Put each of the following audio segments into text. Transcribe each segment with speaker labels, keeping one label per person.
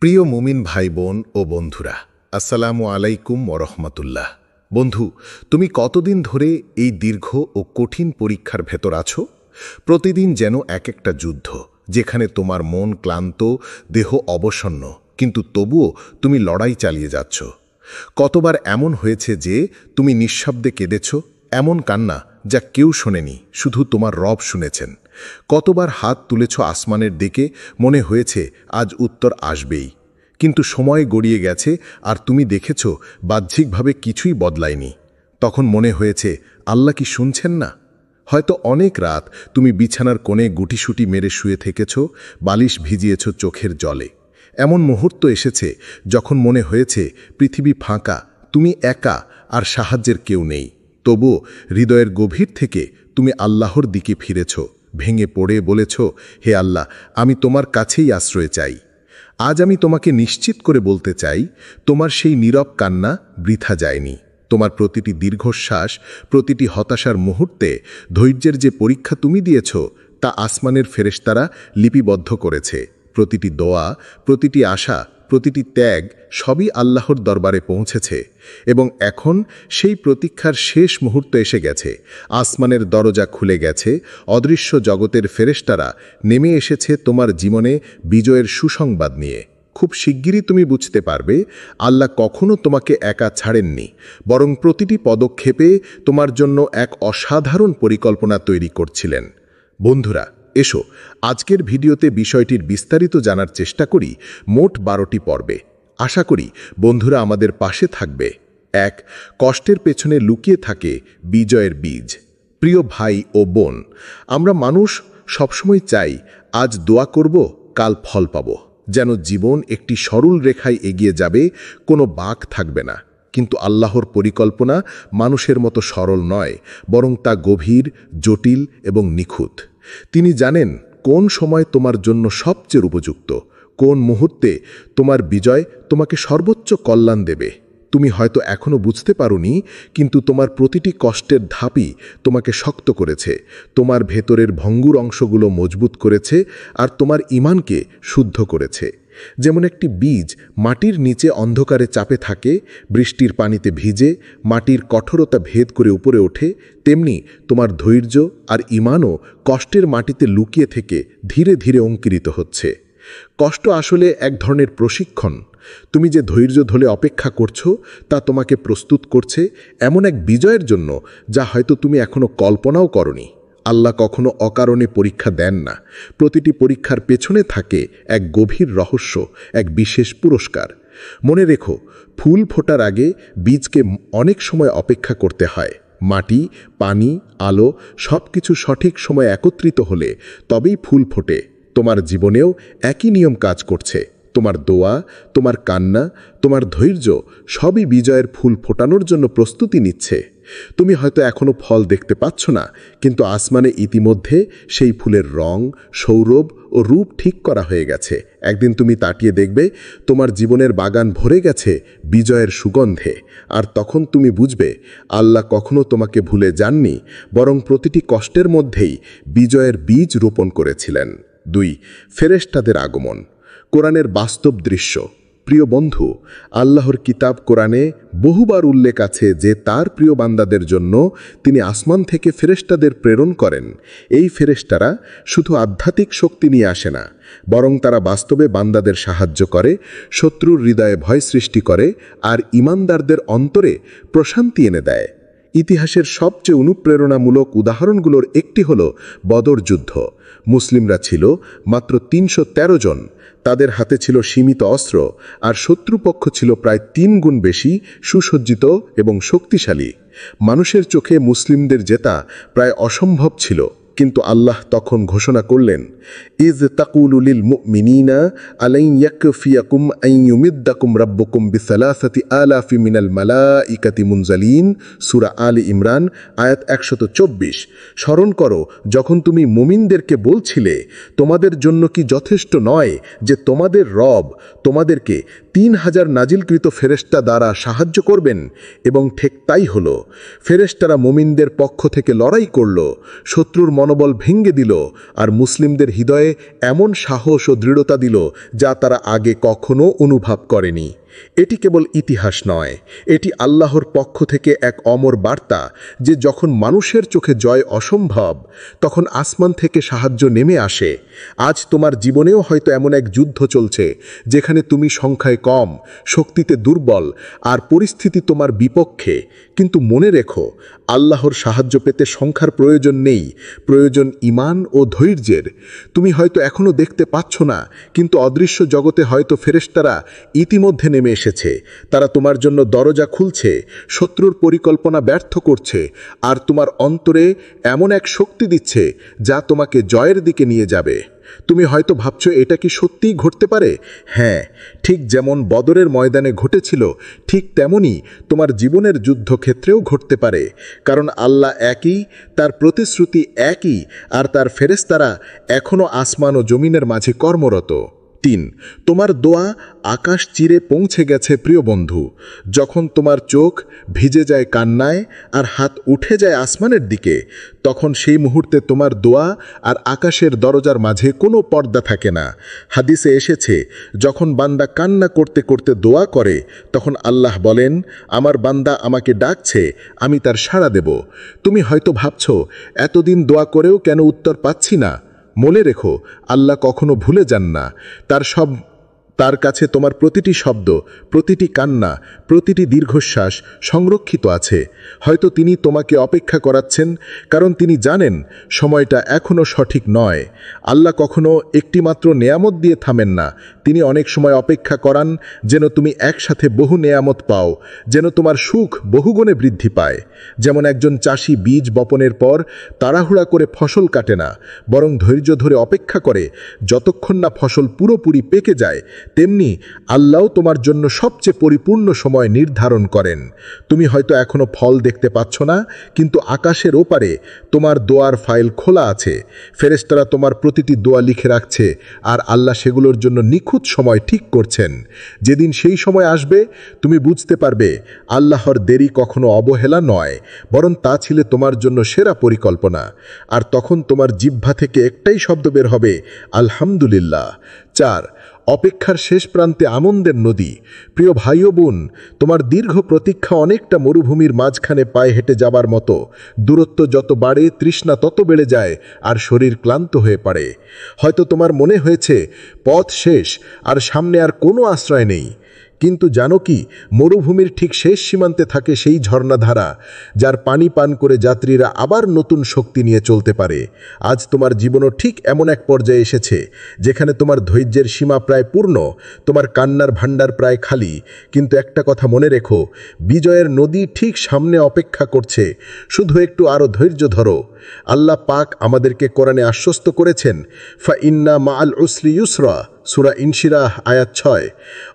Speaker 1: প্রিয় মুমিন ভাই বোন ও বন্ধুরা, আসসালামু আলাইকুম ওরহমতুল্লাহ। বন্ধু, তুমি কতদিন ধরে এই দীর্ঘ ও কঠিন পরীক্ষার ভেতর আছো? প্রতিদিন যেন এক একটা যুদ্ধ, যেখানে তোমার মন ক্লান্ত, দেহ অবসন্ন, কিন্তু তবুও তুমি লড়াই চালিয়ে যাচ্ছ। কতবার এমন হয়েছে যে তুমি নিঃশব্দে কেঁদেছ, এমন কান্না যা কেউ শোনেনি, শুধু তোমার রব শুনেছেন। কতবার হাত তুলেছ আসমানের দিকে, মনে হয়েছে আজ উত্তর আসবেই, কিন্তু সময় গড়িয়ে গেছে আর তুমি দেখেছ বাহ্যিকভাবে কিছুই বদলায়নি। তখন মনে হয়েছে আল্লাহ কি শুনছেন না? হয়তো অনেক রাত তুমি বিছানার কোণে গুটিসুটি মেরে শুয়ে থেকেছ, বালিশ ভিজিয়েছ চোখের জলে। এমন মুহূর্ত এসেছে যখন মনে হয়েছে পৃথিবী ফাঁকা, তুমি একা, আর সাহায্যের কেউ নেই। তবুও হৃদয়ের গভীর থেকে তুমি আল্লাহর দিকে ফিরেছ, ভেঙে পড়ে বলেছ, হে আল্লাহ, আমি তোমার কাছেই আশ্রয় চাই। আজ আমি তোমাকে নিশ্চিত করে বলতে চাই, তোমার সেই নীরব কান্না বৃথা যায়নি। তোমার প্রতিটি দীর্ঘশ্বাস, প্রতিটি হতাশার মুহূর্তে ধৈর্যের যে পরীক্ষা তুমি দিয়েছ, তা আসমানের ফেরেশতারা লিপিবদ্ধ করেছে। প্রতিটি দোয়া, প্রতিটি আশা, প্রতিটি ত্যাগ সবই আল্লাহর দরবারে পৌঁছেছে। এবং এখন সেই প্রতীক্ষার শেষ মুহূর্ত এসে গেছে। আসমানের দরজা খুলে গেছে, অদৃশ্য জগতের ফেরেশতারা নেমে এসেছে তোমার জীবনে বিজয়ের সুসংবাদ নিয়ে। খুব শিগগিরই তুমি বুঝতে পারবে, আল্লাহ কখনো তোমাকে একা ছাড়েননি, বরং প্রতিটি পদক্ষেপে তোমার জন্য এক অসাধারণ পরিকল্পনা তৈরি করছিলেন। বন্ধুরা, এসো আজকের ভিডিওতে বিষয়টির বিস্তারিত জানার চেষ্টা করি। মোট 12টি পর্বে। আশা করি বন্ধুরা আমাদের পাশে থাকবে। 1. কষ্টের পেছনে লুকিয়ে থাকে বিজয়ের বীজ। প্রিয় ভাই ও বোন, আমরা মানুষ সবসময় চাই আজ দোয়া করব, কাল ফল পাব, যেন জীবন একটি সরল রেখায় এগিয়ে যাবে, কোনো বাঁক থাকবে না। কিন্তু আল্লাহর পরিকল্পনা মানুষের মতো সরল নয়, বরং তা গভীর, জটিল এবং নিখুঁত। তিনি জানেন কোন সময় তোমার জন্য সবচেয়ে উপযুক্ত, কোন মুহূর্তে তোমার বিজয় তোমাকে সর্বোচ্চ কল্যাণ দেবে। তুমি হয়তো এখনো বুঝতে পারোনি, কিন্তু তোমার প্রতিটি কষ্টের ধাপই তোমাকে শক্ত করেছে, তোমার ভেতরের ভঙ্গুর অংশগুলো মজবুত করেছে, আর তোমার ঈমানকে শুদ্ধ করেছে। যেমন একটি বীজ মাটির নিচে অন্ধকারে চাপে থাকে, বৃষ্টির পানিতে ভিজে মাটির কঠোরতা ভেদ করে উপরে ওঠে, তেমনি তোমার ধৈর্য আর ঈমানও কষ্টের মাটিতে লুকিয়ে থেকে ধীরে ধীরে অঙ্কুরিত হচ্ছে। কষ্ট আসলে এক ধরনের প্রশিক্ষণ। তুমি যে ধৈর্য ধরে অপেক্ষা করছো, তা তোমাকে প্রস্তুত করছে এমন এক বিজয়ের জন্য যা হয়তো তুমি এখনো কল্পনাও করনি। আল্লাহ কখনো অকারণে পরীক্ষা দেন না। প্রতিটি পরীক্ষার পেছনে থাকে এক গভীর রহস্য, এক বিশেষ পুরস্কার। মনে রেখো, ফুল ফোটার আগে বীজকে অনেক সময় অপেক্ষা করতে হয়। মাটি, পানি, আলো সবকিছু সঠিক সময় একত্রিত হলে তবেই ফুল ফোটে। তোমার জীবনেও একই নিয়ম কাজ করছে। তোমার দোয়া, তোমার কান্না, তোমার ধৈর্য সবই বিজয়ের ফুল ফোটানোর জন্য প্রস্তুতি নিচ্ছে। তুমি হয়তো এখনো ফল দেখতে পাচ্ছ না, কিন্তু আসমানে ইতিমধ্যে সেই ফুলের রং, সৌরভ ও রূপ ঠিক করা হয়ে গেছে। একদিন তুমি তাকিয়ে দেখবে তোমার জীবনের বাগান ভরে গেছে বিজয়ের সুগন্ধে। আর তখন তুমি বুঝবে আল্লাহ কখনো তোমাকে ভুলে যাননি, বরং প্রতিটি কষ্টের মধ্যেই বিজয়ের বীজ রোপণ করেছিলেন। 2. ফেরেশতাদের আগমন। কোরআনের বাস্তব দৃশ্য। প্রিয় বন্ধু, আল্লাহর কিতাব কোরআনে বহুবার উল্লেখ আছে যে তার প্রিয় বান্দাদের জন্য তিনি আসমান থেকে ফেরেশতাদের প্রেরণ করেন। এই ফেরেশতারা শুধু আধ্যাত্মিক শক্তি নিয়ে আসে না, বরং তারা বাস্তবে বান্দাদের সাহায্য করে, শত্রুর হৃদয়ে ভয় সৃষ্টি করে, আর ঈমানদারদের অন্তরে প্রশান্তি এনে দেয়। ইতিহাসের সবচেয়ে অনুপ্রেরণামূলক উদাহরণগুলোর একটি হল বদর যুদ্ধ। মুসলিমরা ছিল মাত্র 313 জন। তাদের হাতে ছিল সীমিত অস্ত্র, আর শত্রুপক্ষ ছিল প্রায় 3 গুণ বেশি সুসজ্জিত এবং শক্তিশালী। মানুষের চোখে মুসলিমদের জেতা প্রায় অসম্ভব ছিল, কিন্তু আল্লাহ তখন ঘোষণা করলেন, ইজ তাকুলু লিল মুমিনিনা আলাইন ইয়াকফিয়াকুম আন ইউমিদ্দাকুম রাব্বুকুম বিসালাসাতি আলাফি মিনাল মালাইকাতি মুনজালিন। সূরা আলী ইমরান আয়াত 124। স্মরণ করো যখন তুমি মুমিনদেরকে বলছিলে, তোমাদের জন্য কি যথেষ্ট নয় যে তোমাদের রব তোমাদেরকে 3000 নাজিলকৃত ফেরেশতা দ্বারা সাহায্য করবেন এবং ঠিক তাই হল। ফেরেশতারা মুমিনদের পক্ষ থেকে লড়াই করল, শত্রুর মনোবল ভেঙে দিল আর মুসলিমদের হৃদয়ে এমন সাহস ও দৃঢ়তা দিল যা তারা আগে কখনো অনুভব করেনি। এটি কেবল ইতিহাস নয়, এটি আল্লাহর পক্ষ থেকে এক অমর বার্তা যে যখন মানুষের চোখে জয় অসম্ভব, তখন আসমান থেকে সাহায্য নেমে আসে। আজ তোমার জীবনেও হয়তো এমন এক যুদ্ধ চলছে যেখানে তুমি সংখ্যায় কম, শক্তিতে দুর্বল আর পরিস্থিতি তোমার বিপক্ষে। কিন্তু মনে রেখো, আল্লাহর সাহায্য পেতে সংখ্যার প্রয়োজন নেই, প্রয়োজন ঈমান ও ধৈর্যের। তুমি হয়তো এখনও দেখতে পাচ্ছ না, কিন্তু অদৃশ্য জগতে হয়তো ফেরেশতারা ইতিমধ্যে নেমে এসেছে। তারা তোমার জন্য দরজা খুলছে, শত্রুর পরিকল্পনা ব্যর্থ করছে আর তোমার অন্তরে এমন এক শক্তি দিচ্ছে যা তোমাকে জয়ের দিকে নিয়ে যাবে। তুমি হয়তো ভাবছো এটা কি সত্যিই ঘটতে পারে? হ্যাঁ, ঠিক যেমন বদরের ময়দানে ঘটেছিল, ঠিক তেমনই তোমার জীবনের যুদ্ধক্ষেত্রেও ঘটতে পারে। কারণ আল্লাহ একই, তার প্রতিশ্রুতি একই, আর তার ফেরেশতারা এখনও আসমান ও জমিনের মাঝে কর্মরত। 3. তোমার দোয়া আকাশ চিরে পৌঁছে গেছে প্রিয় বন্ধু। যখন তোমার চোখ ভিজে যায় কান্নায় আর হাত উঠে যায় আসমানের দিকে, তখন সেই মুহূর্তে তোমার দোয়া আর আকাশের দরজার মাঝে কোনো পর্দা থাকে না। হাদিসে এসেছে, যখন বান্দা কান্না করতে করতে দোয়া করে, তখন আল্লাহ বলেন, আমার বান্দা আমাকে ডাকছে, আমি তার সাড়া দেব। তুমি হয়তো ভাবছো, এতদিন দোয়া করেও কেন উত্তর পাচ্ছি না? মনে রেখো, আল্লাহ কখনো ভুলে যান না। তার কাছে তোমার প্রতিটি শব্দ, প্রতিটি কান্না, প্রতিটি দীর্ঘশ্বাস সংরক্ষিত আছে। হয়তো তিনি তোমাকে অপেক্ষা করাচ্ছেন, কারণ তিনি জানেন সময়টা এখনও সঠিক নয়। আল্লাহ কখনো একটিমাত্র নেয়ামত দিয়ে থামেন না, তিনি অনেক সময় অপেক্ষা করান যেন তুমি একসাথে বহু নেয়ামত পাও, যেন তোমার সুখ বহুগুণে বৃদ্ধি পায়। যেমন একজন চাষি বীজ বপনের পর তাড়াহুড়া করে ফসল কাটে না, বরং ধৈর্য ধরে অপেক্ষা করে যতক্ষণ না ফসল পুরোপুরি পেকে যায়, তেমনি আল্লাহ তোমার জন্য সবচেয়ে পরিপূর্ণ সময় নির্ধারণ করেন। তুমি হয়তো এখনো ফল দেখতে পাচ্ছ না, কিন্তু আকাশের ওপারে তোমার দোয়ার ফাইল খোলা আছে। ফেরেশতারা তোমার প্রতিটি দোয়া লিখে রাখছে আর আল্লাহ সেগুলোর জন্য নিখুঁত সময় ঠিক করছেন। যেদিন সেই সময় আসবে, তুমি বুঝতে পারবে আল্লাহর দেরি কখনো অবহেলা নয়, বরং তা ছিল তোমার জন্য সেরা পরিকল্পনা। আর তখন তোমার জিহ্বা থেকে একটাই শব্দ বের হবে, আলহামদুলিল্লাহ। 4. অপেক্ষার শেষ প্রান্তে আনন্দের নদী। প্রিয় ভাই ও বোন, তোমার দীর্ঘ প্রতীক্ষা অনেকটা মরুভূমির মাঝখানে পায়ে হেঁটে যাবার মতো। দূরত্ব যত বাড়ে, তৃষ্ণা তত বেড়ে যায় আর শরীর ক্লান্ত হয়ে পড়ে। হয়তো তোমার মনে হয়েছে পথ শেষ আর সামনে আর কোনো আশ্রয় নেই। কিন্তু জানো কি, মরুভূমির ঠিক শেষ সীমান্তে থাকে সেই ঝর্ণাধারা, যার পানি পান করে যাত্রীরা আবার নতুন শক্তি নিয়ে চলতে পারে। আজ তোমার জীবনও ঠিক এমন এক পর্যায়ে এসেছে যেখানে তোমার ধৈর্যের সীমা প্রায় পূর্ণ, তোমার কান্নার ভাণ্ডার প্রায় খালি। কিন্তু একটা কথা মনে রেখো, বিজয়ের নদী ঠিক সামনে অপেক্ষা করছে, শুধু একটু আরও ধৈর্য ধরো। আল্লাহ পাক আমাদেরকে কোরআনে আশ্বস্ত করেছেন, ফা ইন্না মাআল উসরি ইউসরা, সূরা ইনশিরাহ আয়াত 6।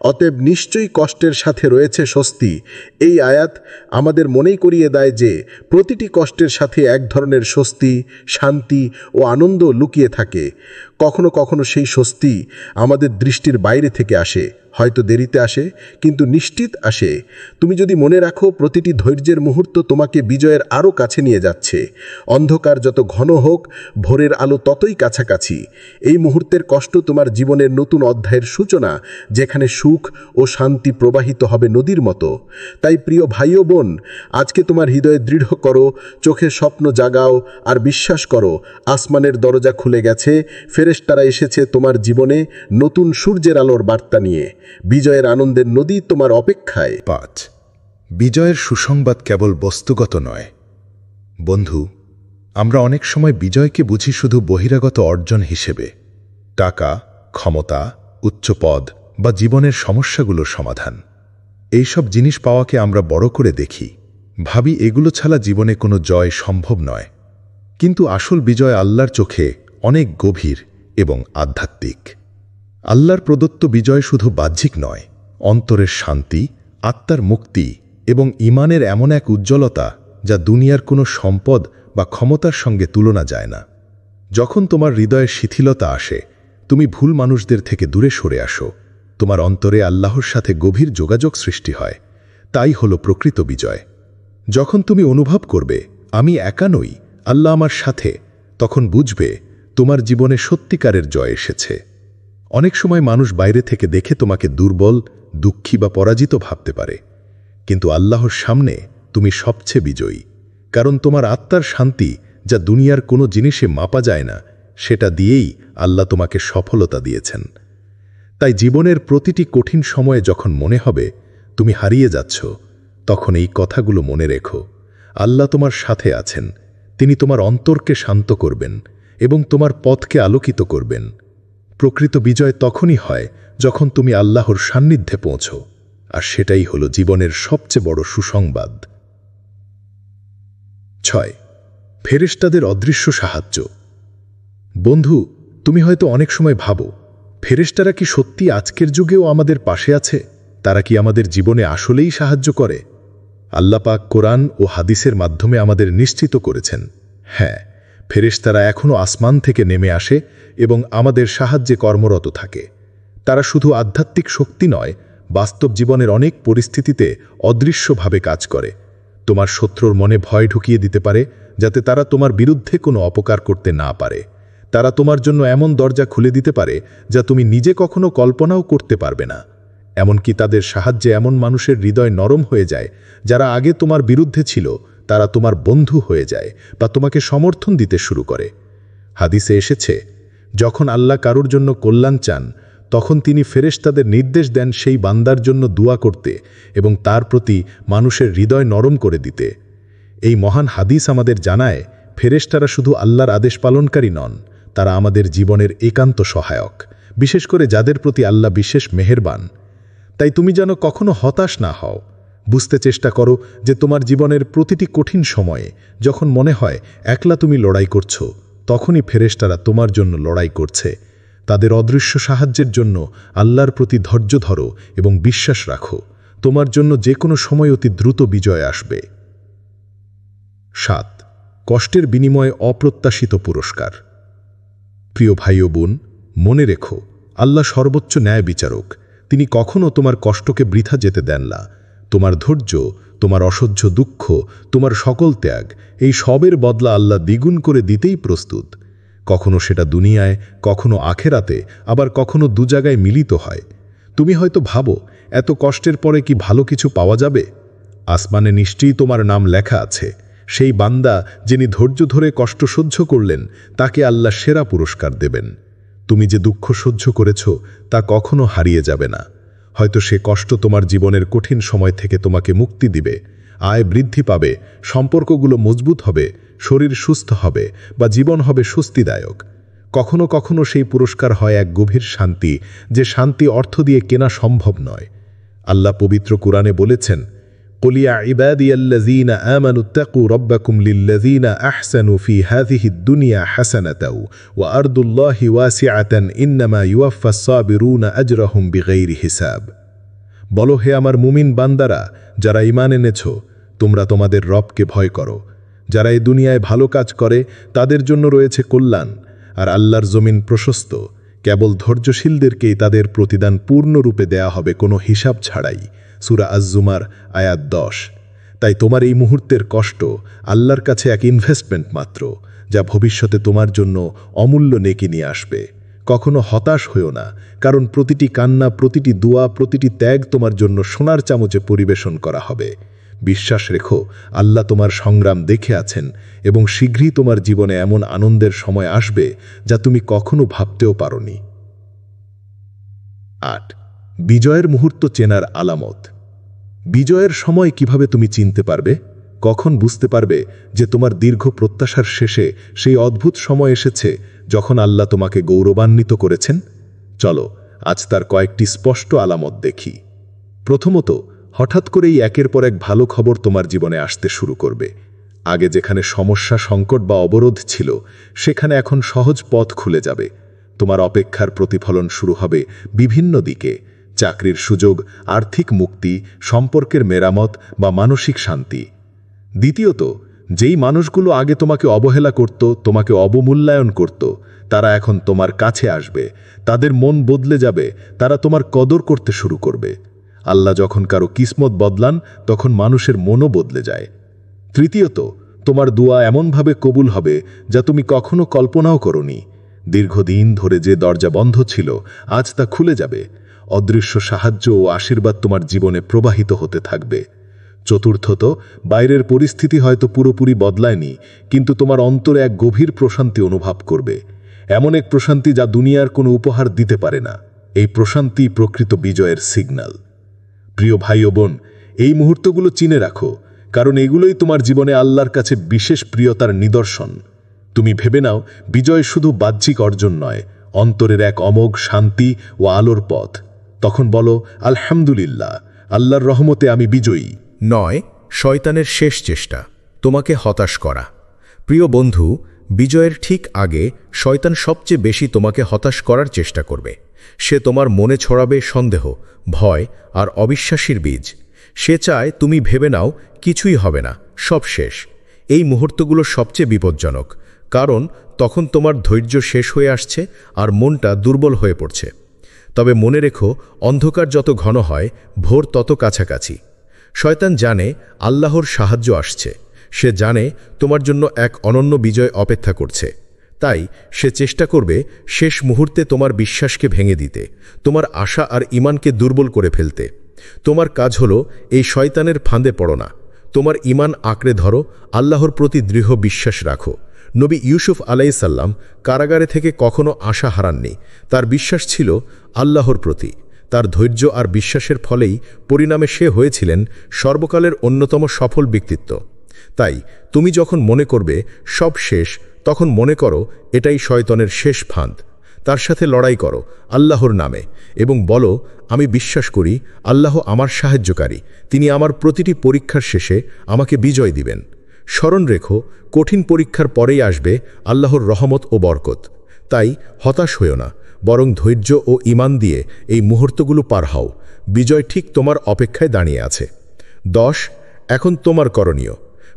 Speaker 1: অতএব নিশ্চয়ই কষ্টের সাথে রয়েছে স্বস্তি। এই আয়াত আমাদের মনেই করিয়ে দেয় যে প্রতিটি কষ্টের সাথে এক ধরনের স্বস্তি, শান্তি ও আনন্দ লুকিয়ে থাকে। কখনো কখনো সেই স্বস্তি আমাদের দৃষ্টির বাইরে থেকে আসে, হয়তো দেরিতে আসে, কিন্তু নিশ্চিত আসে। তুমি যদি মনে রাখো, প্রতিটি ধৈর্যের মুহূর্ত তোমাকে বিজয়ের আরও কাছে নিয়ে যাচ্ছে। অন্ধকার যত ঘন হোক, ভোরের আলো ততই কাছাকাছি। এই মুহূর্তের কষ্ট তোমার জীবনের নতুন অধ্যায়ের সূচনা, যেখানে সুখ ও শান্তি প্রবাহিত হবে নদীর মতো। তাই প্রিয় ভাই ও বোন, আজকে তোমার হৃদয়ে দৃঢ় করো, চোখের স্বপ্ন জাগাও আর বিশ্বাস করো, আসমানের দরজা খুলে গেছে, ফেরেশতারা এসেছে তোমার জীবনে নতুন সূর্যের আলোর বার্তা নিয়ে। বিজয়ের আনন্দের নদী তোমার অপেক্ষায়।
Speaker 2: 5. বিজয়ের সুসংবাদ কেবল বস্তুগত নয়। বন্ধু, আমরা অনেক সময় বিজয়কে বুঝি শুধু বহিরাগত অর্জন হিসেবে, টাকা, ক্ষমতা, উচ্চপদ বা জীবনের সমস্যাগুলোর সমাধান। এইসব জিনিস পাওয়াকে আমরা বড় করে দেখি, ভাবি এগুলো ছাড়া জীবনে কোনো জয় সম্ভব নয়। কিন্তু আসল বিজয় আল্লাহর চোখে অনেক গভীর এবং আধ্যাত্মিক। আল্লাহর প্রদত্ত বিজয় শুধু বাহ্যিক নয়, অন্তরের শান্তি, আত্মার মুক্তি এবং ঈমানের এমন এক উজ্জ্বলতা যা দুনিয়ার কোনো সম্পদ বা ক্ষমতার সঙ্গে তুলনা যায় না। যখন তোমার হৃদয়ে শিথিলতা আসে, তুমি ভুল মানুষদের থেকে দূরে সরে আসো, তোমার অন্তরে আল্লাহর সাথে গভীর যোগাযোগ সৃষ্টি হয়। তাই হল প্রকৃত বিজয়। যখন তুমি অনুভব করবে আমি একা নই, আল্লাহ আমার সাথে, তখন বুঝবে তোমার জীবনে সত্যিকারের জয় এসেছে। অনেক সময় মানুষ বাইরে থেকে দেখে তোমাকে দুর্বল, দুঃখী বা পরাজিত ভাবতে পারে, কিন্তু আল্লাহর সামনে তুমি সবচেয়ে বিজয়ী। কারণ তোমার আত্মার শান্তি, যা দুনিয়ার কোনো জিনিসে মাপা যায় না, সেটা দিয়েই আল্লাহ তোমাকে সফলতা দিয়েছেন। তাই জীবনের প্রতিটি কঠিন সময়ে যখন মনে হবে তুমি হারিয়ে যাচ্ছ, তখন এই কথাগুলো মনে রেখো। আল্লাহ তোমার সাথে আছেন, তিনি তোমার অন্তরকে শান্ত করবেন এবং তোমার পথকে আলোকিত করবেন। প্রকৃত বিজয় তখনই হয় যখন তুমি আল্লাহর সান্নিধ্যে পৌঁছো, আর সেটাই হলো জীবনের সবচেয়ে বড় সুসংবাদ। 6. ফেরেশতাদের অদৃশ্য সাহায্য। বন্ধু, তুমি হয়তো অনেক সময় ভাবো, ফেরেশতারা কি সত্যি আজকের যুগেও আমাদের পাশে আছে? তারা কি আমাদের জীবনে আসলেই সাহায্য করে? আল্লাহ পাক কোরআন ও হাদিসের মাধ্যমে আমাদের নিশ্চিত করেছেন, হ্যাঁ, ফেরেশতারা এখনও আসমান থেকে নেমে আসে এবং আমাদের সাহায্যে কর্মরত থাকে। তারা শুধু আধ্যাত্মিক শক্তি নয়, বাস্তব জীবনের অনেক পরিস্থিতিতে অদৃশ্যভাবে কাজ করে। তোমার শত্রুর মনে ভয় ঢুকিয়ে দিতে পারে, যাতে তারা তোমার বিরুদ্ধে কোনো অপকার করতে না পারে। তারা তোমার জন্য এমন দরজা খুলে দিতে পারে যা তুমি নিজে কখনো কল্পনাও করতে পারবে না। এমনকি তাদের সাহায্যে এমন মানুষের হৃদয় নরম হয়ে যায়, যারা আগে তোমার বিরুদ্ধে ছিল, তারা তোমার বন্ধু হয়ে যায় বা তোমাকে সমর্থন দিতে শুরু করে। হাদিসে এসেছে, যখন আল্লাহ কারুর জন্য কল্যাণ চান, তখন তিনি ফেরেশতাদের নির্দেশ দেন সেই বান্দার জন্য দোয়া করতে এবং তার প্রতি মানুষের হৃদয় নরম করে দিতে। এই মহান হাদিস আমাদের জানায়, ফেরেশতারা শুধু আল্লাহর আদেশ পালনকারী নন, তারা আমাদের জীবনের একান্ত সহায়ক, বিশেষ করে যাদের প্রতি আল্লাহ বিশেষ মেহেরবান। তাই তুমি যেন কখনো হতাশ না হও। বুঝতে চেষ্টা করো যে তোমার জীবনের প্রতিটি কঠিন সময়ে যখন মনে হয় একলা তুমি লড়াই করছো, তখনই ফেরেশতারা তোমার জন্য লড়াই করছে। তাদের অদৃশ্য সাহায্যের জন্য আল্লাহর প্রতি ধৈর্য ধরো এবং বিশ্বাস রাখো, তোমার জন্য যে কোনো সময় অতি দ্রুত বিজয় আসবে। 7. কষ্টের বিনিময়ে অপ্রত্যাশিত পুরস্কার। প্রিয় ভাই ও বোন, মনে রেখো, আল্লাহ সর্বোচ্চ ন্যায় বিচারক। তিনি কখনো তোমার কষ্টকে বৃথা যেতে দেন না। তোমার ধৈর্য, তোমার অসহ্য দুঃখ, তোমার সকল ত্যাগ, এই সবের বদলা আল্লাহ দ্বিগুণ করে দিতেই প্রস্তুত। কখনো সেটা দুনিয়ায়, কখনো আখেরাতে, আবার কখনো দু জায়গায় মিলিত হয়। তুমি হয়তো ভাবো, এত কষ্টের পরে কি ভালো কিছু পাওয়া যাবে? আসমানে নিশ্চয়ই তোমার নাম লেখা আছে। সেই বান্দা যিনি ধৈর্য ধরে কষ্ট সহ্য করলেন, তাকে আল্লাহ সেরা পুরস্কার দেবেন। তুমি যে দুঃখ সহ্য করেছ, তা কখনো হারিয়ে যাবে না। হয়তো সে কষ্ট তোমার জীবনের কঠিন সময় থেকে তোমাকে মুক্তি দিবে, আয় বৃদ্ধি পাবে, সম্পর্কগুলো মজবুত হবে, শরীর সুস্থ হবে বা জীবন হবে স্বস্তিদায়ক। কখনো কখনো সেই পুরস্কার হয় এক গভীর শান্তি, যে শান্তি অর্থ দিয়ে কেনা সম্ভব নয়। আল্লাহ পবিত্র কুরআনে বলেছেন, قل يا عبادي الذين آمنوا اتقوا ربكم للذين أحسنوا في هذه الدنيا حسنة وأرض الله واسعة إنما يوفى الصابرون أجرهم بغير حساب। বলো, হে আমার মুমিন বান্দারা, যারা ঈমান এনেছো, তোমরা তোমাদের রবকে ভয় করো। যারা এই দুনিয়ায় ভালো কাজ করে তাদের জন্য রয়েছে কল্যাণ, আর আল্লাহর জমিন প্রশস্ত। কেবল ধৈর্যশীলদেরকেই তাদের প্রতিদান পূর্ণরূপে দেয়া হবে, কোনো হিসাব ছাড়াই। সূরা আজ-জুমার আয়াত 10। তাই তোমার এই মুহূর্তের কষ্ট আল্লাহর কাছে এক ইনভেস্টমেন্ট মাত্র, যা ভবিষ্যতে তোমার জন্য অমূল্য নেকি নিয়ে আসবে। কখনো হতাশ হইও না, কারণ প্রতিটি কান্না, প্রতিটি দোয়া, প্রতিটি ত্যাগ তোমার জন্য সোনার চামচে পরিবেশন করা হবে। বিশ্বাস রেখো, আল্লাহ তোমার সংগ্রাম দেখে আছেন এবং শীঘ্রই তোমার জীবনে এমন আনন্দের সময় আসবে যা তুমি কখনো ভাবতেও পারোনি। 8. বিজয়ের মুহূর্ত চেনার আলামত। বিজয়ের সময় কিভাবে তুমি চিনতে পারবে? কখন বুঝতে পারবে যে তোমার দীর্ঘ প্রত্যাশার শেষে সেই অদ্ভুত সময় এসেছে যখন আল্লাহ তোমাকে গৌরবান্বিত করেছেন? চলো আজ তার কয়েকটি স্পষ্ট আলামত দেখি। প্রথমত, হঠাৎ করেই একের পর এক ভালো খবর তোমার জীবনে আসতে শুরু করবে। আগে যেখানে সমস্যা, সংকট বা অবরোধ ছিল, সেখানে এখন সহজ পথ খুলে যাবে। তোমার অপেক্ষার প্রতিফলন শুরু হবে বিভিন্ন দিকে: চাকরির সুযোগ, আর্থিক মুক্তি, সম্পর্কের মেরামত বা মানসিক শান্তি। দ্বিতীয়ত, যেই মানুষগুলো আগে তোমাকে অবহেলা করত, তোমাকে অবমূল্যায়ন করত, তারা এখন তোমার কাছে আসবে, তাদের মন বদলে যাবে, তারা তোমার কদর করতে শুরু করবে। আল্লাহ যখন কারো কিসমত বদলান, তখন মানুষের মনও বদলে যায়। তৃতীয়ত, তোমার দোয়া এমনভাবে কবুল হবে যা তুমি কখনো কল্পনাও করনি। দীর্ঘদিন ধরে যে দরজা বন্ধ ছিল, আজ তা খুলে যাবে। অদৃশ্য সাহায্য ও আশীর্বাদ তোমার জীবনে প্রবাহিত হতে থাকবে। চতুর্থত, বাইরের পরিস্থিতি হয়তো পুরোপুরি বদলায়নি, কিন্তু তোমার অন্তরে এক গভীর প্রশান্তি অনুভব করবে। এমন এক প্রশান্তি যা দুনিয়ার কোনো উপহার দিতে পারে না। এই প্রশান্তি প্রকৃত বিজয়ের সিগন্যাল। প্রিয় ভাই ও বোন, এই মুহূর্তগুলো চিনে রাখো, কারণ এগুলোই তোমার জীবনে আল্লাহর কাছে বিশেষ প্রিয়তার নিদর্শন। তুমি ভেবে নাও, বিজয় শুধু বাহ্যিক অর্জন নয়, অন্তরের এক অমোঘ শান্তি ও আলোর পথ। তখন বলো, আলহামদুলিল্লাহ, আল্লাহর রহমতে আমি বিজয়ী।
Speaker 1: 9. শয়তানের শেষ চেষ্টা, তোমাকে হতাশ করা। প্রিয় বন্ধু, বিজয়ের ঠিক আগে শয়তান সবচেয়ে বেশি তোমাকে হতাশ করার চেষ্টা করবে। সে তোমার মনে ছড়াবে সন্দেহ, ভয় আর অবিশ্বাসীর বীজ। সে চায় তুমি ভেবে নাও কিছুই হবে না, সব শেষ। এই মুহূর্তগুলো সবচেয়ে বিপজ্জনক, কারণ তখন তোমার ধৈর্য শেষ হয়ে আসছে আর মনটা দুর্বল হয়ে পড়ছে। তবে মনে রেখো, অন্ধকার যত ঘন হয়, ভোর তত কাছাকাছি। শয়তান জানে আল্লাহর সাহায্য আসছে, সে জানে তোমার জন্য এক অনন্য বিজয় অপেক্ষা করছে। তাই সে চেষ্টা করবে শেষ মুহূর্তে তোমার বিশ্বাসকে ভেঙে দিতে, তোমার আশা আর ঈমানকে দুর্বল করে ফেলতে। তোমার কাজ হলো এই শয়তানের ফাঁদে পড়ো না। তোমার ঈমান আঁকড়ে ধরো, আল্লাহর প্রতি দৃঢ় বিশ্বাস রাখো। নবী ইউসুফ আলাইহিসসালাম কারাগারে থেকে কখনো আশা হারাননি। তার বিশ্বাস ছিল আল্লাহর প্রতি। তার ধৈর্য আর বিশ্বাসের ফলেই পরিণামে সে হয়েছিলেন সর্বকালের অন্যতম সফল ব্যক্তিত্ব। তাই তুমি যখন মনে করবে সব শেষ, তখন মনে করো এটাই শয়তানের শেষ ফাঁদ। তার সাথে লড়াই করো আল্লাহর নামে এবং বলো, আমি বিশ্বাস করি আল্লাহ আমার সাহায্যকারী, তিনি আমার প্রতিটি পরীক্ষার শেষে আমাকে বিজয় দিবেন। স্মরণ রেখো, কঠিন পরীক্ষার পরেই আসবে আল্লাহর রহমত ও বরকত। তাই হতাশ হইও না, বরং ধৈর্য ও ঈমান দিয়ে এই মুহূর্তগুলো পার হও। বিজয় ঠিক তোমার অপেক্ষায় দাঁড়িয়ে আছে। 10. এখন তোমার করণীয়।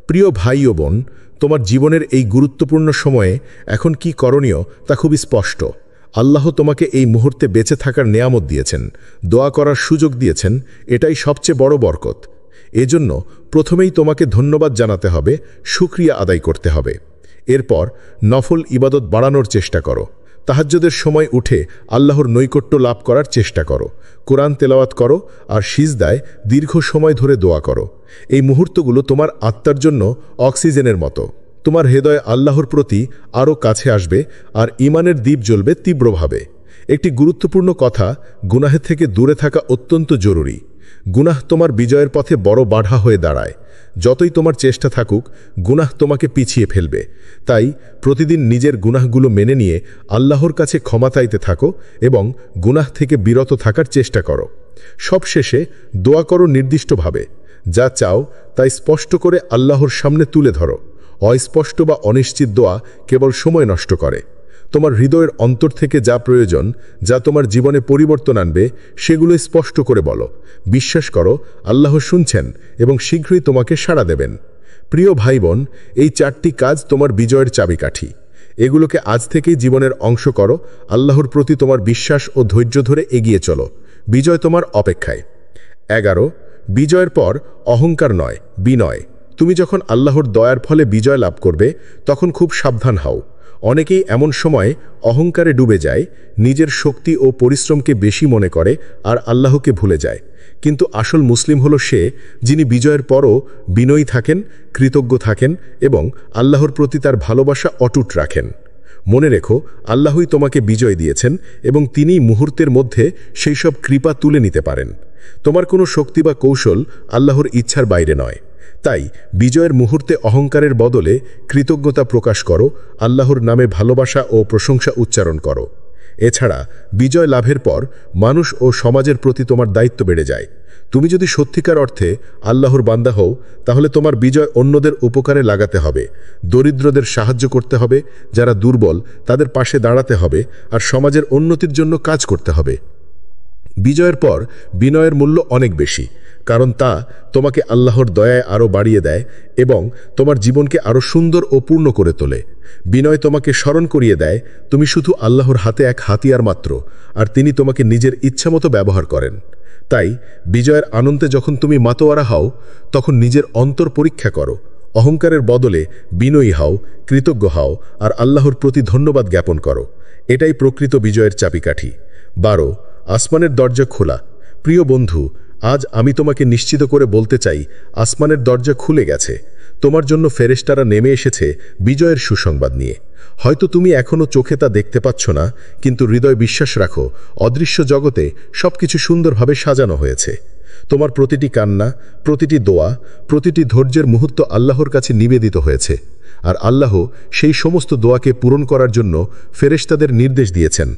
Speaker 1: প্রিয় ভাই ও বোন, তোমার জীবনের এই গুরুত্বপূর্ণ সময়ে এখন কি করণীয় তা খুবই স্পষ্ট। আল্লাহ তোমাকে এই মুহূর্তে বেঁচে থাকার নেয়ামত দিয়েছেন, দোয়া করার সুযোগ দিয়েছেন, এটাই সবচেয়ে বড় বরকত। এজন্য প্রথমেই তোমাকে ধন্যবাদ জানাতে হবে, শুকরিয়া আদায় করতে হবে। এরপর নফল ইবাদত বাড়ানোর চেষ্টা করো। তাহাজ্জুদের সময় উঠে আল্লাহর নৈকট্য লাভ করার চেষ্টা করো। কোরআন তেলাওয়াত করো আর সিজদায় দীর্ঘ সময় ধরে দোয়া করো। এই মুহূর্তগুলো তোমার আত্মার জন্য অক্সিজেনের মতো। তোমার হৃদয় আল্লাহর প্রতি আরও কাছে আসবে আর ঈমানের দীপ জ্বলবে তীব্রভাবে। একটি গুরুত্বপূর্ণ কথা, গুনাহের থেকে দূরে থাকা অত্যন্ত জরুরি। গুনাহ তোমার বিজয়ের পথে বড় বাধা হয়ে দাঁড়ায়। যতই তোমার চেষ্টা থাকুক, গুনাহ তোমাকে পিছিয়ে ফেলবে। তাই প্রতিদিন নিজের গুনাহগুলো মেনে নিয়ে আল্লাহর কাছে ক্ষমা চাইতে থাকো এবং গুনাহ থেকে বিরত থাকার চেষ্টা করো। সবশেষে দোয়া করো নির্দিষ্টভাবে। যা চাও তাই স্পষ্ট করে আল্লাহর সামনে তুলে ধরো। অস্পষ্ট বা অনিশ্চিত দোয়া কেবল সময় নষ্ট করে। তোমার হৃদয়ের অন্তর থেকে যা প্রয়োজন, যা তোমার জীবনে পরিবর্তন আনবে, সেগুলো স্পষ্ট করে বলো। বিশ্বাস করো আল্লাহ শুনছেন এবং শীঘ্রই তোমাকে সাড়া দেবেন। প্রিয় ভাই বোন, এই 4টি কাজ তোমার বিজয়ের চাবিকাঠি। এগুলোকে আজ থেকেই জীবনের অংশ করো। আল্লাহর প্রতি তোমার বিশ্বাস ও ধৈর্য ধরে এগিয়ে চলো। বিজয় তোমার অপেক্ষায়। 11. বিজয়ের পর অহংকার নয়, বিনয়। তুমি যখন আল্লাহর দয়ার ফলে বিজয় লাভ করবে, তখন খুব সাবধান হও। অনেকেই এমন সময় অহংকারে ডুবে যায়, নিজের শক্তি ও পরিশ্রমকে বেশি মনে করে আর আল্লাহকে ভুলে যায়। কিন্তু আসল মুসলিম হলো সে, যিনি বিজয়ের পরও বিনয়ী থাকেন, কৃতজ্ঞ থাকেন এবং আল্লাহর প্রতি তার ভালোবাসা অটুট রাখেন। মনে রেখো, আল্লাহই তোমাকে বিজয় দিয়েছেন এবং তিনি মুহূর্তের মধ্যে সেই সব কৃপা তুলে নিতে পারেন। তোমার কোনো শক্তি বা কৌশল আল্লাহর ইচ্ছার বাইরে নয়। তাই বিজয়ের মুহূর্তে অহংকারের বদলে কৃতজ্ঞতা প্রকাশ করো, আল্লাহর নামে ভালোবাসা ও প্রশংসা উচ্চারণ করো। এছাড়া বিজয় লাভের পর মানুষ ও সমাজের প্রতি তোমার দায়িত্ব বেড়ে যায়। তুমি যদি সত্যিকার অর্থে আল্লাহর বান্দা হও, তাহলে তোমার বিজয় অন্যদের উপকারে লাগাতে হবে। দরিদ্রদের সাহায্য করতে হবে, যারা দুর্বল তাদের পাশে দাঁড়াতে হবে আর সমাজের উন্নতির জন্য কাজ করতে হবে। বিজয়ের পর বিনয়ের মূল্য অনেক বেশি,
Speaker 2: কারণ তা তোমাকে আল্লাহর দয়ায় আরও বাড়িয়ে দেয় এবং তোমার জীবনকে আরও সুন্দর ও পূর্ণ করে তোলে। বিনয় তোমাকে স্মরণ করিয়ে দেয় তুমি শুধু আল্লাহর হাতে এক হাতিয়ার মাত্র, আর তিনি তোমাকে নিজের ইচ্ছামতো ব্যবহার করেন। তাই বিজয়ের আনন্দে যখন তুমি মাতোয়ারা হও, তখন নিজের অন্তর পরীক্ষা করো, অহংকারের বদলে বিনয়ী হও, কৃতজ্ঞ হও, আর আল্লাহর প্রতি ধন্যবাদ জ্ঞাপন করো। এটাই প্রকৃত বিজয়ের চাবিকাঠি। 12 আসমানের দরজা খোলা। প্রিয় বন্ধু, আজ আমি তোমাকে নিশ্চিত করে বলতে চাই, আসমানের দরজা খুলে গেছে। তোমার জন্য ফেরেশতারা নেমে এসেছে বিজয়ের সুসংবাদ নিয়ে। হয়তো তুমি এখনও চোখে তা দেখতে পাচ্ছ না, কিন্তু হৃদয় বিশ্বাস রাখো, অদৃশ্য জগতে সবকিছু সুন্দরভাবে সাজানো হয়েছে। তোমার প্রতিটি কান্না, প্রতিটি দোয়া, প্রতিটি ধৈর্যের মুহূর্ত আল্লাহর কাছে নিবেদিত হয়েছে, আর আল্লাহ সেই সমস্ত দোয়াকে পূরণ করার জন্য ফেরেশতাদের নির্দেশ দিয়েছেন।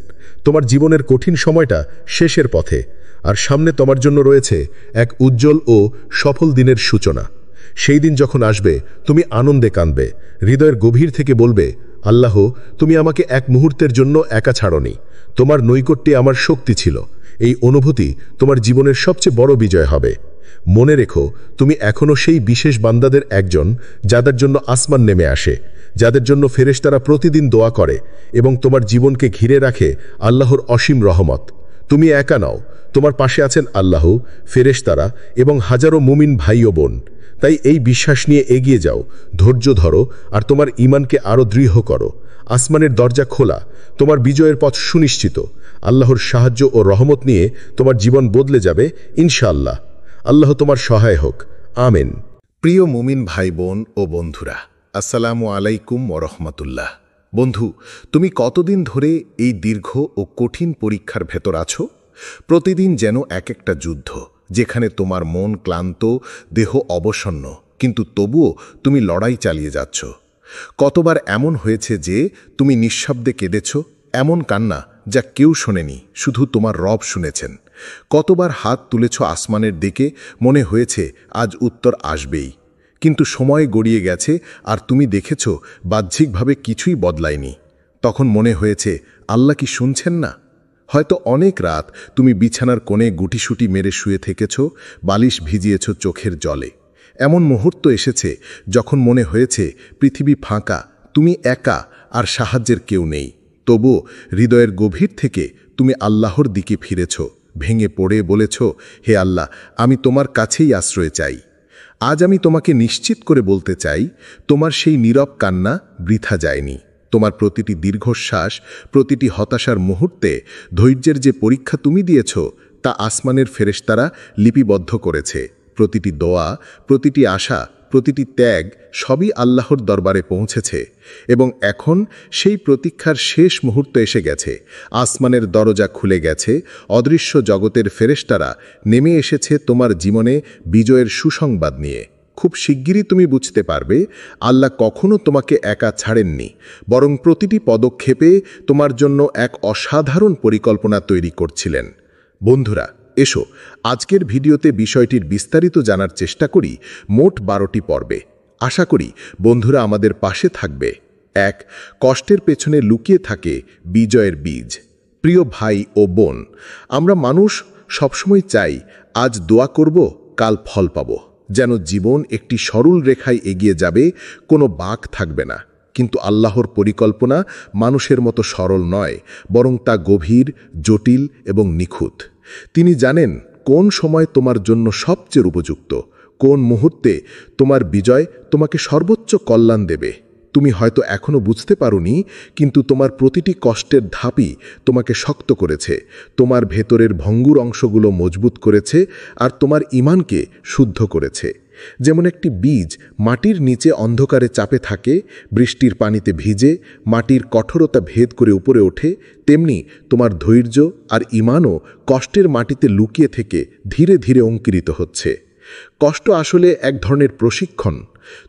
Speaker 2: তোমার জীবনের কঠিন সময়টা শেষের পথে, আর সামনে তোমার জন্য রয়েছে এক উজ্জ্বল ও সফল দিনের সূচনা। সেই দিন যখন আসবে, তুমি আনন্দে কাঁদবে, হৃদয়ের গভীর থেকে বলবে, আল্লাহ, তুমি আমাকে এক মুহূর্তের জন্য একা ছাড়োনি, তোমার নৈকট্যে আমার শক্তি ছিল। এই অনুভূতি তোমার জীবনের সবচেয়ে বড় বিজয় হবে। মনে রেখো, তুমি এখনও সেই বিশেষ বান্দাদের একজন যাদের জন্য আসমান নেমে আসে, যাদের জন্য ফেরেশতারা প্রতিদিন দোয়া করে এবং তোমার জীবনকে ঘিরে রাখে আল্লাহর অসীম রহমত। তুমি একা নাও, তোমার পাশে আছেন আল্লাহ, ফেরেশতারা এবং হাজারো মুমিন ভাই ও বোন। তাই এই বিশ্বাস নিয়ে এগিয়ে যাও, ধৈর্য ধরো, আর তোমার ঈমানকে আরও দৃঢ় করো। আসমানের দরজা খোলা, তোমার বিজয়ের পথ সুনিশ্চিত। আল্লাহর সাহায্য ও রহমত নিয়ে তোমার জীবন বদলে যাবে ইনশাআল্লাহ। আল্লাহ তোমার সহায় হোক। আমিন।
Speaker 1: প্রিয় মুমিন ভাই বোন ও বন্ধুরা, আসসালামু আলাইকুম ওরহমতুল্লাহ। বন্ধু, তুমি কতদিন ধরে এই দীর্ঘ ও কঠিন পরীক্ষার ভেতর আছো? প্রতিদিন যেন এক একটা যুদ্ধ, যেখানে তোমার মন ক্লান্ত, দেহ অবসন্ন, কিন্তু তবুও তুমি লড়াই চালিয়ে যাচ্ছ। কতবার এমন হয়েছে যে তুমি নিঃশব্দে কেঁদেছ, এমন কান্না যা কেউ শোনেনি, শুধু তোমার রব শুনেছেন। কতবার হাত তুলেছ আসমানের দিকে, মনে হয়েছে আজ উত্তর আসবেই, কিন্তু সময় গড়িয়ে গেছে আর তুমি দেখেছ বাহ্যিকভাবে কিছুই বদলায়নি। তখন মনে হয়েছে আল্লাহ কি শুনছেন না? হয়তো অনেক রাত তুমি বিছানার কোণে গুটিসুটি মেরে শুয়ে থেকেছ, বালিশ ভিজিয়েছ চোখের জলে। এমন মুহূর্ত এসেছে যখন মনে হয়েছে পৃথিবী ফাঁকা, তুমি একা, আর সাহায্যের কেউ নেই। তবুও হৃদয়ের গভীর থেকে তুমি আল্লাহর দিকে ফিরেছ, ভেঙে পড়ে বলেছ, হে আল্লাহ, আমি তোমার কাছেই আশ্রয় চাই। আজ আমি তোমাকে নিশ্চিত করে বলতে চাই, তোমার সেই নীরব কান্না বৃথা যায়নি। তোমার প্রতিটি দীর্ঘশ্বাস, প্রতিটি হতাশার মুহূর্তে ধৈর্যের যে পরীক্ষা তুমি দিয়েছ, তা আসমানের ফেরেশতারা লিপিবদ্ধ করেছে। প্রতিটি দোয়া, প্রতিটি আশা, প্রতিটি ত্যাগ সবই আল্লাহর দরবারে পৌঁছেছে, এবং এখন সেই প্রতীক্ষার শেষ মুহূর্ত এসে গেছে। আসমানের দরজা খুলে গেছে, অদৃশ্য জগতের ফেরেশতারা নেমে এসেছে তোমার জীবনে বিজয়ের সুসংবাদ নিয়ে। খুব শিগগিরই তুমি বুঝতে পারবে, আল্লাহ কখনো তোমাকে একা ছাড়েননি, বরং প্রতিটি পদক্ষেপে তোমার জন্য এক অসাধারণ পরিকল্পনা তৈরি করছিলেন। বন্ধুরা, এসো আজকের ভিডিওতে বিষয়টির বিস্তারিত জানার চেষ্টা করি। মোট 12টি পর্বে। আশা করি বন্ধুরা আমাদের পাশে থাকবে। 1. কষ্টের পেছনে লুকিয়ে থাকে বিজয়ের বীজ। প্রিয় ভাই ও বোন, আমরা মানুষ সবসময় চাই আজ দোয়া করব, কাল ফল পাব, যেন জীবন একটি সরল রেখায় এগিয়ে যাবে, কোনো বাঁক থাকবে না। কিন্তু আল্লাহর পরিকল্পনা মানুষের মতো সরল নয়, বরং তা গভীর, জটিল এবং নিখুঁত। তিনি জানেন কোন সময় তোমার জন্য সবচেয়ে উপযুক্ত, কোন মুহূর্তে তোমার বিজয় তোমাকে সর্বোচ্চ কল্যাণ দেবে। তুমি হয়তো এখনো বুঝতে পারোনি, কিন্তু তোমার প্রতিটি কষ্টের ধাপই তোমাকে শক্ত করেছে, তোমার ভেতরের ভঙ্গুর অংশগুলো মজবুত করেছে, আর তোমার ঈমানকে শুদ্ধ করেছে। যেমন একটি বীজ মাটির নিচে অন্ধকারে চাপে থাকে, বৃষ্টির পানিতে ভিজে মাটির কঠোরতা ভেদ করে উপরে ওঠে, তেমনি তোমার ধৈর্য আর ঈমানও কষ্টের মাটিতে লুকিয়ে থেকে ধীরে ধীরে অঙ্কুরিত হচ্ছে। কষ্ট আসলে এক ধরনের প্রশিক্ষণ।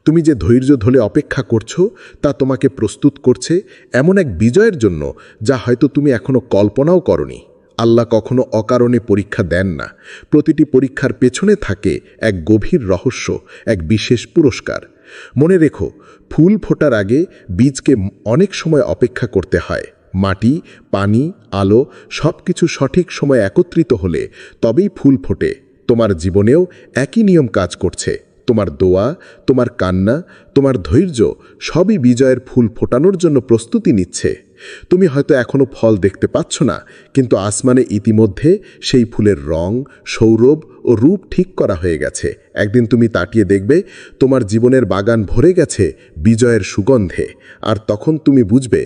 Speaker 1: তুমি যে ধৈর্য ধরে অপেক্ষা করছো, তা তোমাকে প্রস্তুত করছে এমন এক বিজয়ের জন্য যা হয়তো তুমি এখনো কল্পনাও করনি। আল্লাহ কখনো অকারণে পরীক্ষা দেন না। প্রতিটি পরীক্ষার পেছনে থাকে এক গভীর রহস্য, এক বিশেষ পুরস্কার। মনে রেখো, ফুল ফোটার আগে বীজকে অনেক সময় অপেক্ষা করতে হয়। মাটি, পানি, আলো সবকিছু সঠিক সময় একত্রিত হলে তবেই ফুল ফোটে। তোমার জীবনেও একই নিয়ম কাজ করছে। তোমার দোয়া, তোমার কান্না, তোমার ধৈর্য সবই বিজয়ের ফুল ফোটানোর জন্য প্রস্তুতি নিচ্ছে। তুমি হয়তো এখনো ফল দেখতে পাচ্ছ না, কিন্তু আসমানে ইতিমধ্যে সেই ফুলের রং, সৌরভ ও রূপ ঠিক করা হয়ে গেছে। একদিন তুমি তাকিয়ে দেখবে তোমার জীবনের বাগান ভরে গেছে বিজয়ের সুগন্ধে। আর তখন তুমি বুঝবে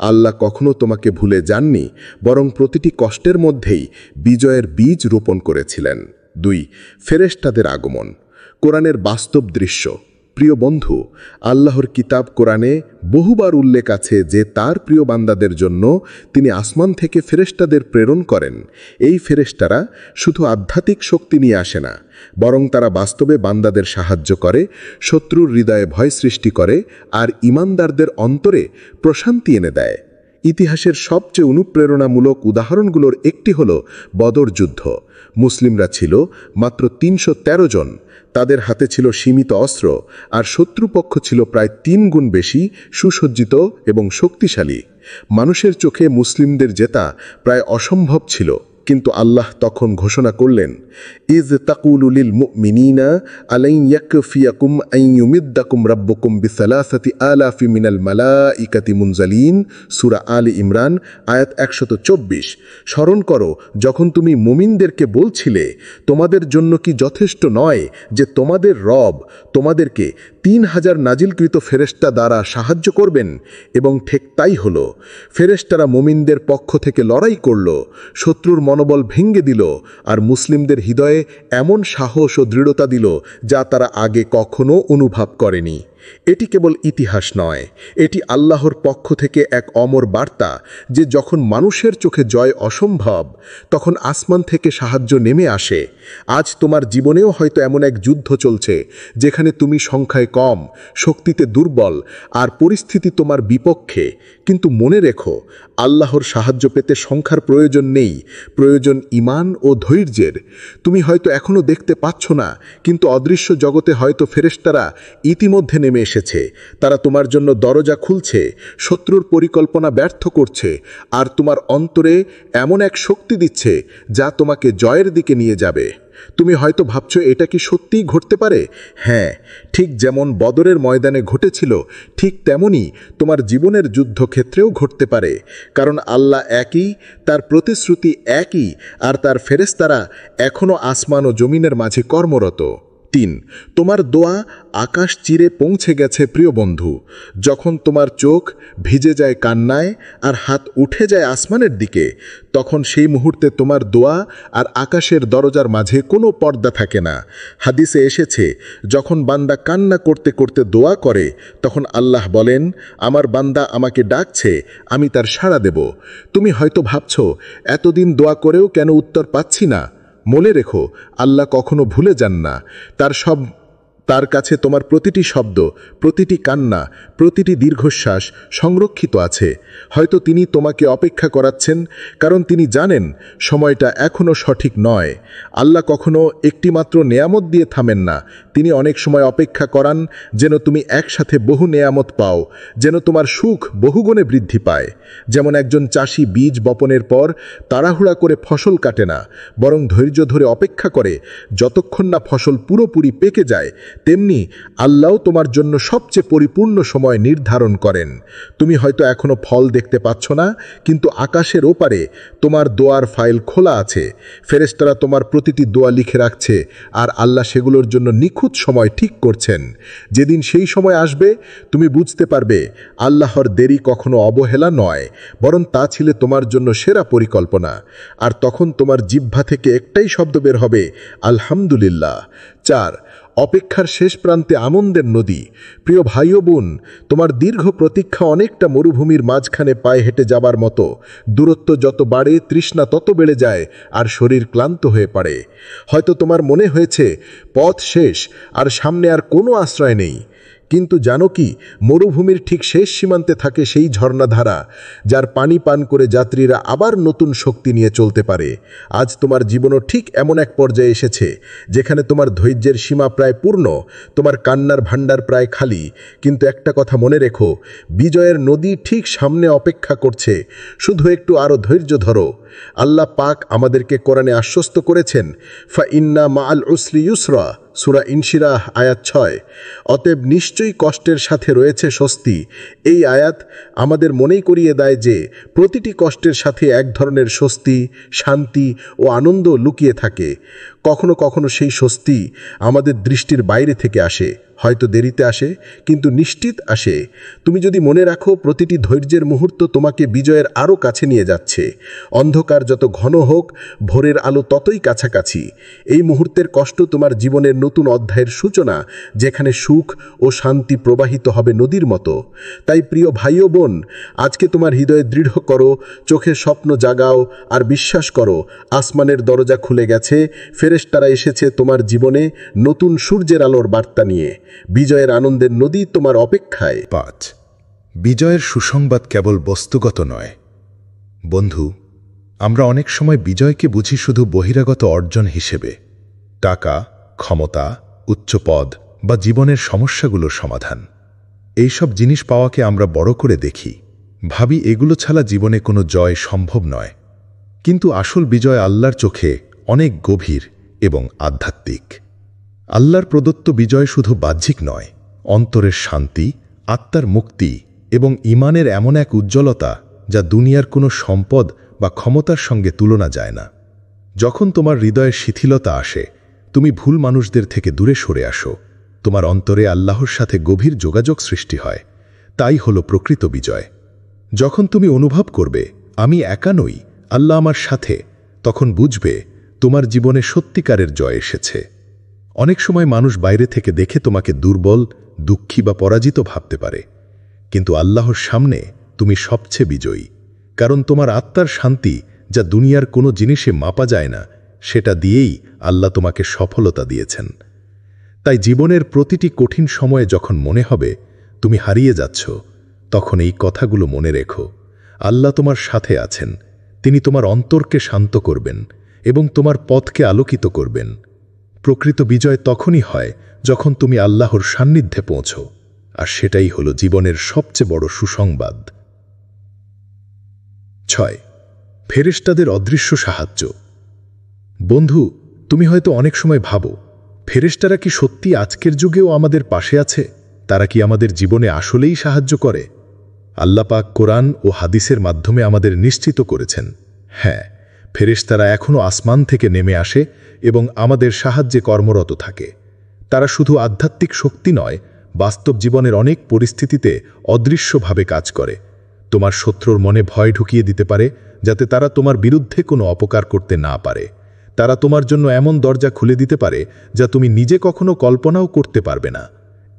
Speaker 1: আল্লাহ কখনো তোমাকে ভুলে যাননি, বরং প্রতিটি কষ্টের মধ্যেই বিজয়ের বীজ রোপণ করেছিলেন। 2. ফেরেশতাদের আগমন। কোরআনের বাস্তব দৃশ্য। প্রিয় বন্ধু, আল্লাহর কিতাব কোরআনে বহুবার উল্লেখ আছে যে তার প্রিয় বান্দাদের জন্য তিনি আসমান থেকে ফেরেশতাদের প্রেরণ করেন। এই ফেরেশতারা শুধু আধ্যাত্মিক শক্তি নিয়ে আসে না, বরং তারা বাস্তবে বান্দাদের সাহায্য করে, শত্রুর হৃদয়ে ভয় সৃষ্টি করে, আর ঈমানদারদের অন্তরে প্রশান্তি এনে দেয়। ইতিহাসের সবচেয়ে অনুপ্রেরণামূলক উদাহরণগুলোর একটি হল বদর যুদ্ধ। মুসলিমরা ছিল মাত্র ৩১৩ জন। তাদের হাতে ছিল সীমিত অস্ত্র, আর শত্রুপক্ষ ছিল প্রায় ৩ গুণ বেশি সুসজ্জিত এবং শক্তিশালী। মানুষের চোখে মুসলিমদের জেতা প্রায় অসম্ভব ছিল, কিন্তু আল্লাহ তখন ঘোষণা করলেন, ইজ তাকুলু লিল মুমিনিনা আলাইন ইয়াকফিয়াকুম আন ইউমিদ্দাকুম রাব্বুকুম বিসালাসাতি আলাফি মিনাল মালাইকাতি মুনজালিন। সূরা আলী ইমরান আয়াত ১২৪। স্মরণ করো যখন তুমি মুমিনদেরকে বলছিলে, তোমাদের জন্য কি যথেষ্ট নয় যে তোমাদের রব তোমাদেরকে ৩,০০০ নাজিলকৃত ফেরেশতা দ্বারা সাহায্য করবেন? এবং ঠিক তাই হল। ফেরেশতারা মুমিনদের পক্ষ থেকে লড়াই করল, শত্রুর মনোবল ভেঙে দিল, আর মুসলিমদের হৃদয়ে এমন সাহস ও দৃঢ়তা দিল যা তারা আগে কখনো অনুভব করেনি। এটি কেবল ইতিহাস নয়, এটি আল্লাহর পক্ষ থেকে এক অমর বার্তা যে যখন মানুষের চোখে জয় অসম্ভব, তখন আসমান থেকে সাহায্য নেমে আসে। আজ তোমার জীবনেও হয়তো এমন এক যুদ্ধ চলছে যেখানে তুমি সংখ্যায় কম, শক্তিতে দুর্বল, আর পরিস্থিতি তোমার বিপক্ষে। কিন্তু মনে রেখো, আল্লাহর সাহায্য পেতে সংখ্যার প্রয়োজন নেই, প্রয়োজন ঈমান ও ধৈর্যের। তুমি হয়তো এখনো দেখতে পাচ্ছ না, কিন্তু অদৃশ্য জগতে হয়তো ফেরেশতারা ইতিমধ্যে নেমে এসেছে। তারা তোমার জন্য দরজা খুলছে, শত্রুর পরিকল্পনা ব্যর্থ করছে, আর তোমার অন্তরে এমন এক শক্তি দিচ্ছে যা তোমাকে জয়ের দিকে নিয়ে যাবে। তুমি হয়তো ভাবছো এটা কি সত্যিই ঘটতে পারে? হ্যাঁ, ঠিক যেমন বদরের ময়দানে ঘটেছিল, ঠিক তেমনি তোমার জীবনের যুদ্ধক্ষেত্রেও ঘটতে পারে। কারণ আল্লাহ একই, তার প্রতিশ্রুতি একই, আর তার ফেরেশতারা এখনও আসমান ও জমিনের মাঝে কর্মরত। 3. তোমার দোয়া আকাশ চিরে পৌঁছে গেছে। প্রিয় বন্ধু, যখন তোমার চোখ ভিজে যায় কান্নায় আর হাত উঠে যায় আসমানের দিকে, তখন সেই মুহূর্তে তোমার দোয়া আর আকাশের দরজার মাঝে কোনো পর্দা থাকে না। হাদিসে এসেছে, যখন বান্দা কান্না করতে করতে দোয়া করে, তখন আল্লাহ বলেন, আমার বান্দা আমাকে ডাকছে, আমি তার সাড়া দেব। তুমি হয়তো ভাবছো, এতদিন দোয়া করেও কেন উত্তর পাচ্ছি না? মনে রেখো, আল্লাহ কখনো ভুলে যান না। তার কাছে তোমার প্রতিটি শব্দ, প্রতিটি কান্না, প্রতিটি দীর্ঘশ্বাস সংরক্ষিত আছে। হয়তো তিনি তোমাকে অপেক্ষা করাচ্ছেন, কারণ তিনি জানেন সময়টা এখনও সঠিক নয়। আল্লাহ কখনো একটিমাত্র নেয়ামত দিয়ে থামেন না। তিনি অনেক সময় অপেক্ষা করান যেন তুমি একসাথে বহু নেয়ামত পাও, যেন তোমার সুখ বহুগুণে বৃদ্ধি পায়। যেমন একজন চাষি বীজ বপনের পর তাড়াহুড়া করে ফসল কাটে না, বরং ধৈর্য ধরে অপেক্ষা করে যতক্ষণ না ফসল পুরোপুরি পেকে যায়, তেমনি আল্লাহ তোমার জন্য সবচেয়ে পরিপূর্ণ সময় নির্ধারণ করেন। তুমি হয়তো এখনো ফল দেখতে পাচ্ছ না, কিন্তু আকাশের ওপারে তোমার দোয়ার ফাইল খোলা আছে। ফেরেশতারা তোমার প্রতিটি দোয়া লিখে রাখছে, আর আল্লাহ সেগুলোর জন্য নিখুঁত সময় ঠিক করছেন। যেদিন সেই সময় আসবে, তুমি বুঝতে পারবে আল্লাহর দেরি কখনো অবহেলা নয়, বরং তা ছিল তোমার জন্য সেরা পরিকল্পনা। আর তখন তোমার জিহ্বা থেকে একটাই শব্দ বের হবে, আলহামদুলিল্লাহ। 4. অপেক্ষার শেষ প্রান্তে আনন্দের নদী। প্রিয় ভাই ও বোন, তোমার দীর্ঘ প্রতীক্ষা অনেকটা মরুভূমির মাঝখানে পায়ে হেঁটে যাবার মতো। দূরত্ব যত বাড়ে, তৃষ্ণা তত বেড়ে যায়, আর শরীর ক্লান্ত হয়ে পড়ে। হয়তো তোমার মনে হয়েছে পথ শেষ, আর সামনে আর কোনো আশ্রয় নেই।
Speaker 3: কিন্তু জানো কি, মরুভূমির ঠিক শেষ সীমান্তে থাকে সেই ঝর্ণাধারা, যার পানি পান করে যাত্রীরা আবার নতুন শক্তি নিয়ে চলতে পারে। আজ তোমার জীবনও ঠিক এমন এক পর্যায়ে এসেছে যেখানে তোমার ধৈর্যের সীমা প্রায় পূর্ণ, তোমার কান্নার ভাণ্ডার প্রায় খালি। কিন্তু একটা কথা মনে রেখো, বিজয়ের নদী ঠিক সামনে অপেক্ষা করছে, শুধু একটু আরও ধৈর্য ধরো। আল্লাহ পাক আমাদেরকে কোরআনে আশ্বস্ত করেছেন, ফা ইন্না মাআল উসরি ইউসরা, সূরা ইনশিরাহ আয়াত 6। অতএব নিশ্চয়ই কষ্টের সাথে রয়েছে স্বস্তি। এই আয়াত আমাদের মনেই করিয়ে দেয় যে প্রতিটি কষ্টের সাথে এক ধরনের স্বস্তি, শান্তি ও আনন্দ লুকিয়ে থাকে। কখনো কখনো সেই স্বস্তি আমাদের দৃষ্টির বাইরে থেকে আসে, হয়তো দেরিতে আসে, কিন্তু নিশ্চিত আসে। তুমি যদি মনে রাখো, প্রতিটি ধৈর্যের মুহূর্ত তোমাকে বিজয়ের আরও কাছে নিয়ে যাচ্ছে। অন্ধকার যত ঘন হোক, ভোরের আলো ততই কাছাকাছি। এই মুহূর্তের কষ্ট তোমার জীবনের নতুন অধ্যায়ের সূচনা, যেখানে সুখ ও শান্তি প্রবাহিত হবে নদীর মতো। তাই প্রিয় ভাই ও বোন, আজকে তোমার হৃদয়ে দৃঢ় করো, চোখের স্বপ্ন জাগাও, আর বিশ্বাস করো, আসমানের দরজা খুলে গেছে, ফেরেশতারা এসেছে তোমার জীবনে নতুন সূর্যের আলোর বার্তা নিয়ে। বিজয়ের আনন্দের নদী তোমার অপেক্ষায়।
Speaker 2: 5. বিজয়ের সুসংবাদ কেবল বস্তুগত নয়। বন্ধু, আমরা অনেক সময় বিজয়কে বুঝি শুধু বহিরাগত অর্জন হিসেবে, টাকা, ক্ষমতা, উচ্চ পদ বা জীবনের সমস্যাগুলোর সমাধান। এইসব জিনিস পাওয়াকে আমরা বড় করে দেখি, ভাবি এগুলো ছাড়া জীবনে কোনো জয় সম্ভব নয়। কিন্তু আসল বিজয় আল্লাহর চোখে অনেক গভীর এবং আধ্যাত্মিক। আল্লাহর প্রদত্ত বিজয় শুধু বাহ্যিক নয়, অন্তরের শান্তি, আত্মার মুক্তি এবং ঈমানের এমন এক উজ্জ্বলতা যা দুনিয়ার কোনো সম্পদ বা ক্ষমতার সঙ্গে তুলনা যায় না। যখন তোমার হৃদয়ে শিথিলতা আসে, তুমি ভুল মানুষদের থেকে দূরে সরে আসো, তোমার অন্তরে আল্লাহর সাথে গভীর যোগাযোগ সৃষ্টি হয়, তাই হলো প্রকৃত বিজয়। যখন তুমি অনুভব করবে আমি একা নই, আল্লাহ আমার সাথে, তখন বুঝবে তোমার জীবনে সত্যিকারের জয় এসেছে। অনেক সময় মানুষ বাইরে থেকে দেখে তোমাকে দুর্বল, দুঃখী বা পরাজিত ভাবতে পারে, কিন্তু আল্লাহর সামনে তুমি সবচেয়ে বিজয়ী। কারণ তোমার আত্মার শান্তি, যা দুনিয়ার কোনো জিনিসে মাপা যায় না, সেটা দিয়েই আল্লাহ তোমাকে সফলতা দিয়েছেন। তাই জীবনের প্রতিটি কঠিন সময়ে যখন মনে হবে তুমি হারিয়ে যাচ্ছ, তখন এই কথাগুলো মনে রেখো, আল্লাহ তোমার সাথে আছেন। তিনি তোমার অন্তরকে শান্ত করবেন এবং তোমার পথকে আলোকিত করবেন। প্রকৃত বিজয় তখনই হয় যখন তুমি আল্লাহর সান্নিধ্যে পৌঁছো, আর সেটাই হলো জীবনের সবচেয়ে বড় সুসংবাদ। 6. ফেরেশতাদের অদৃশ্য সাহায্য। বন্ধু, তুমি হয়তো অনেক সময় ভাবো, ফেরেশতারা কি সত্যি আজকের যুগেও আমাদের পাশে আছে? তারা কি আমাদের জীবনে আসলেই সাহায্য করে? আল্লাহ পাক কোরআন ও হাদিসের মাধ্যমে আমাদের নিশ্চিত করেছেন, হ্যাঁ, ফেরেশতারা এখনও আসমান থেকে নেমে আসে এবং আমাদের সাহায্যে কর্মরত থাকে। তারা শুধু আধ্যাত্মিক শক্তি নয়, বাস্তব জীবনের অনেক পরিস্থিতিতে অদৃশ্যভাবে কাজ করে। তোমার শত্রুর মনে ভয় ঢুকিয়ে দিতে পারে, যাতে তারা তোমার বিরুদ্ধে কোনো অপকার করতে না পারে। তারা তোমার জন্য এমন দরজা খুলে দিতে পারে যা তুমি নিজে কখনো কল্পনাও করতে পারবে না।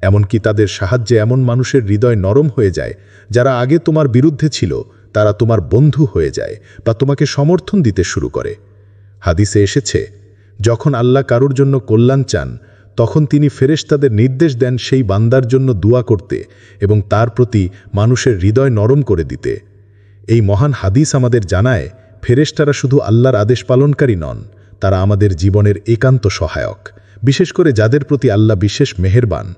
Speaker 2: এমনকি তাদের সাহায্যে এমন মানুষের হৃদয় নরম হয়ে যায়, যারা আগে তোমার বিরুদ্ধে ছিল, তারা তোমার বন্ধু হয়ে যায় বা তোমাকে সমর্থন দিতে শুরু করে। হাদিসে এসেছে, যখন আল্লাহ কারুর জন্য কল্যাণ চান, তখন তিনি ফেরেশতাদের নির্দেশ দেন সেই বান্দার জন্য দোয়া করতে এবং তার প্রতি মানুষের হৃদয় নরম করে দিতে। এই মহান হাদিস আমাদের জানায়, ফেরেশতারা শুধু আল্লাহর আদেশ পালনকারী নন, তারা আমাদের জীবনের একান্ত সহায়ক, বিশেষ করে যাদের প্রতি আল্লাহ বিশেষ মেহেরবান।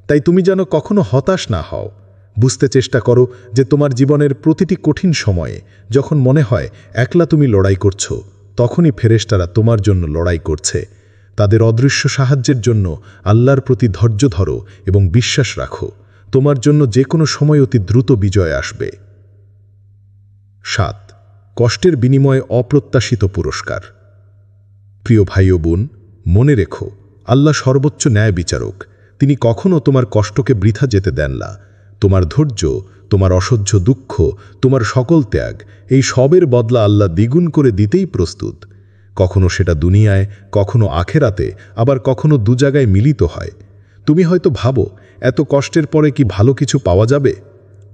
Speaker 2: তাই তুমি যেন কখনো হতাশ না হও। বুঝতে চেষ্টা করো যে তোমার জীবনের প্রতিটি কঠিন সময়ে যখন মনে হয় একলা তুমি লড়াই করছো, তখনই ফেরেশতারা তোমার জন্য লড়াই করছে। তাদের অদৃশ্য সাহায্যের জন্য আল্লাহর প্রতি ধৈর্য ধরো এবং বিশ্বাস রাখো, তোমার জন্য যে কোনো সময় অতি দ্রুত বিজয় আসবে। 7. কষ্টের বিনিময়ে অপ্রত্যাশিত পুরস্কার। প্রিয় ভাই ও বোন, মনে রেখো, আল্লাহ সর্বোচ্চ ন্যায় বিচারক। তিনি কখনো তোমার কষ্টকে বৃথা যেতে দেন না। তোমার ধৈর্য, তোমার অসহ্য দুঃখ, তোমার সকল ত্যাগ, এই সবের বদলা আল্লাহ দ্বিগুণ করে দিতেই প্রস্তুত। কখনো সেটা দুনিয়ায়, কখনো আখেরাতে, আবার কখনো দু জায়গায় মিলিত হয়। তুমি হয়তো ভাবো, এত কষ্টের পরে কি ভালো কিছু পাওয়া যাবে?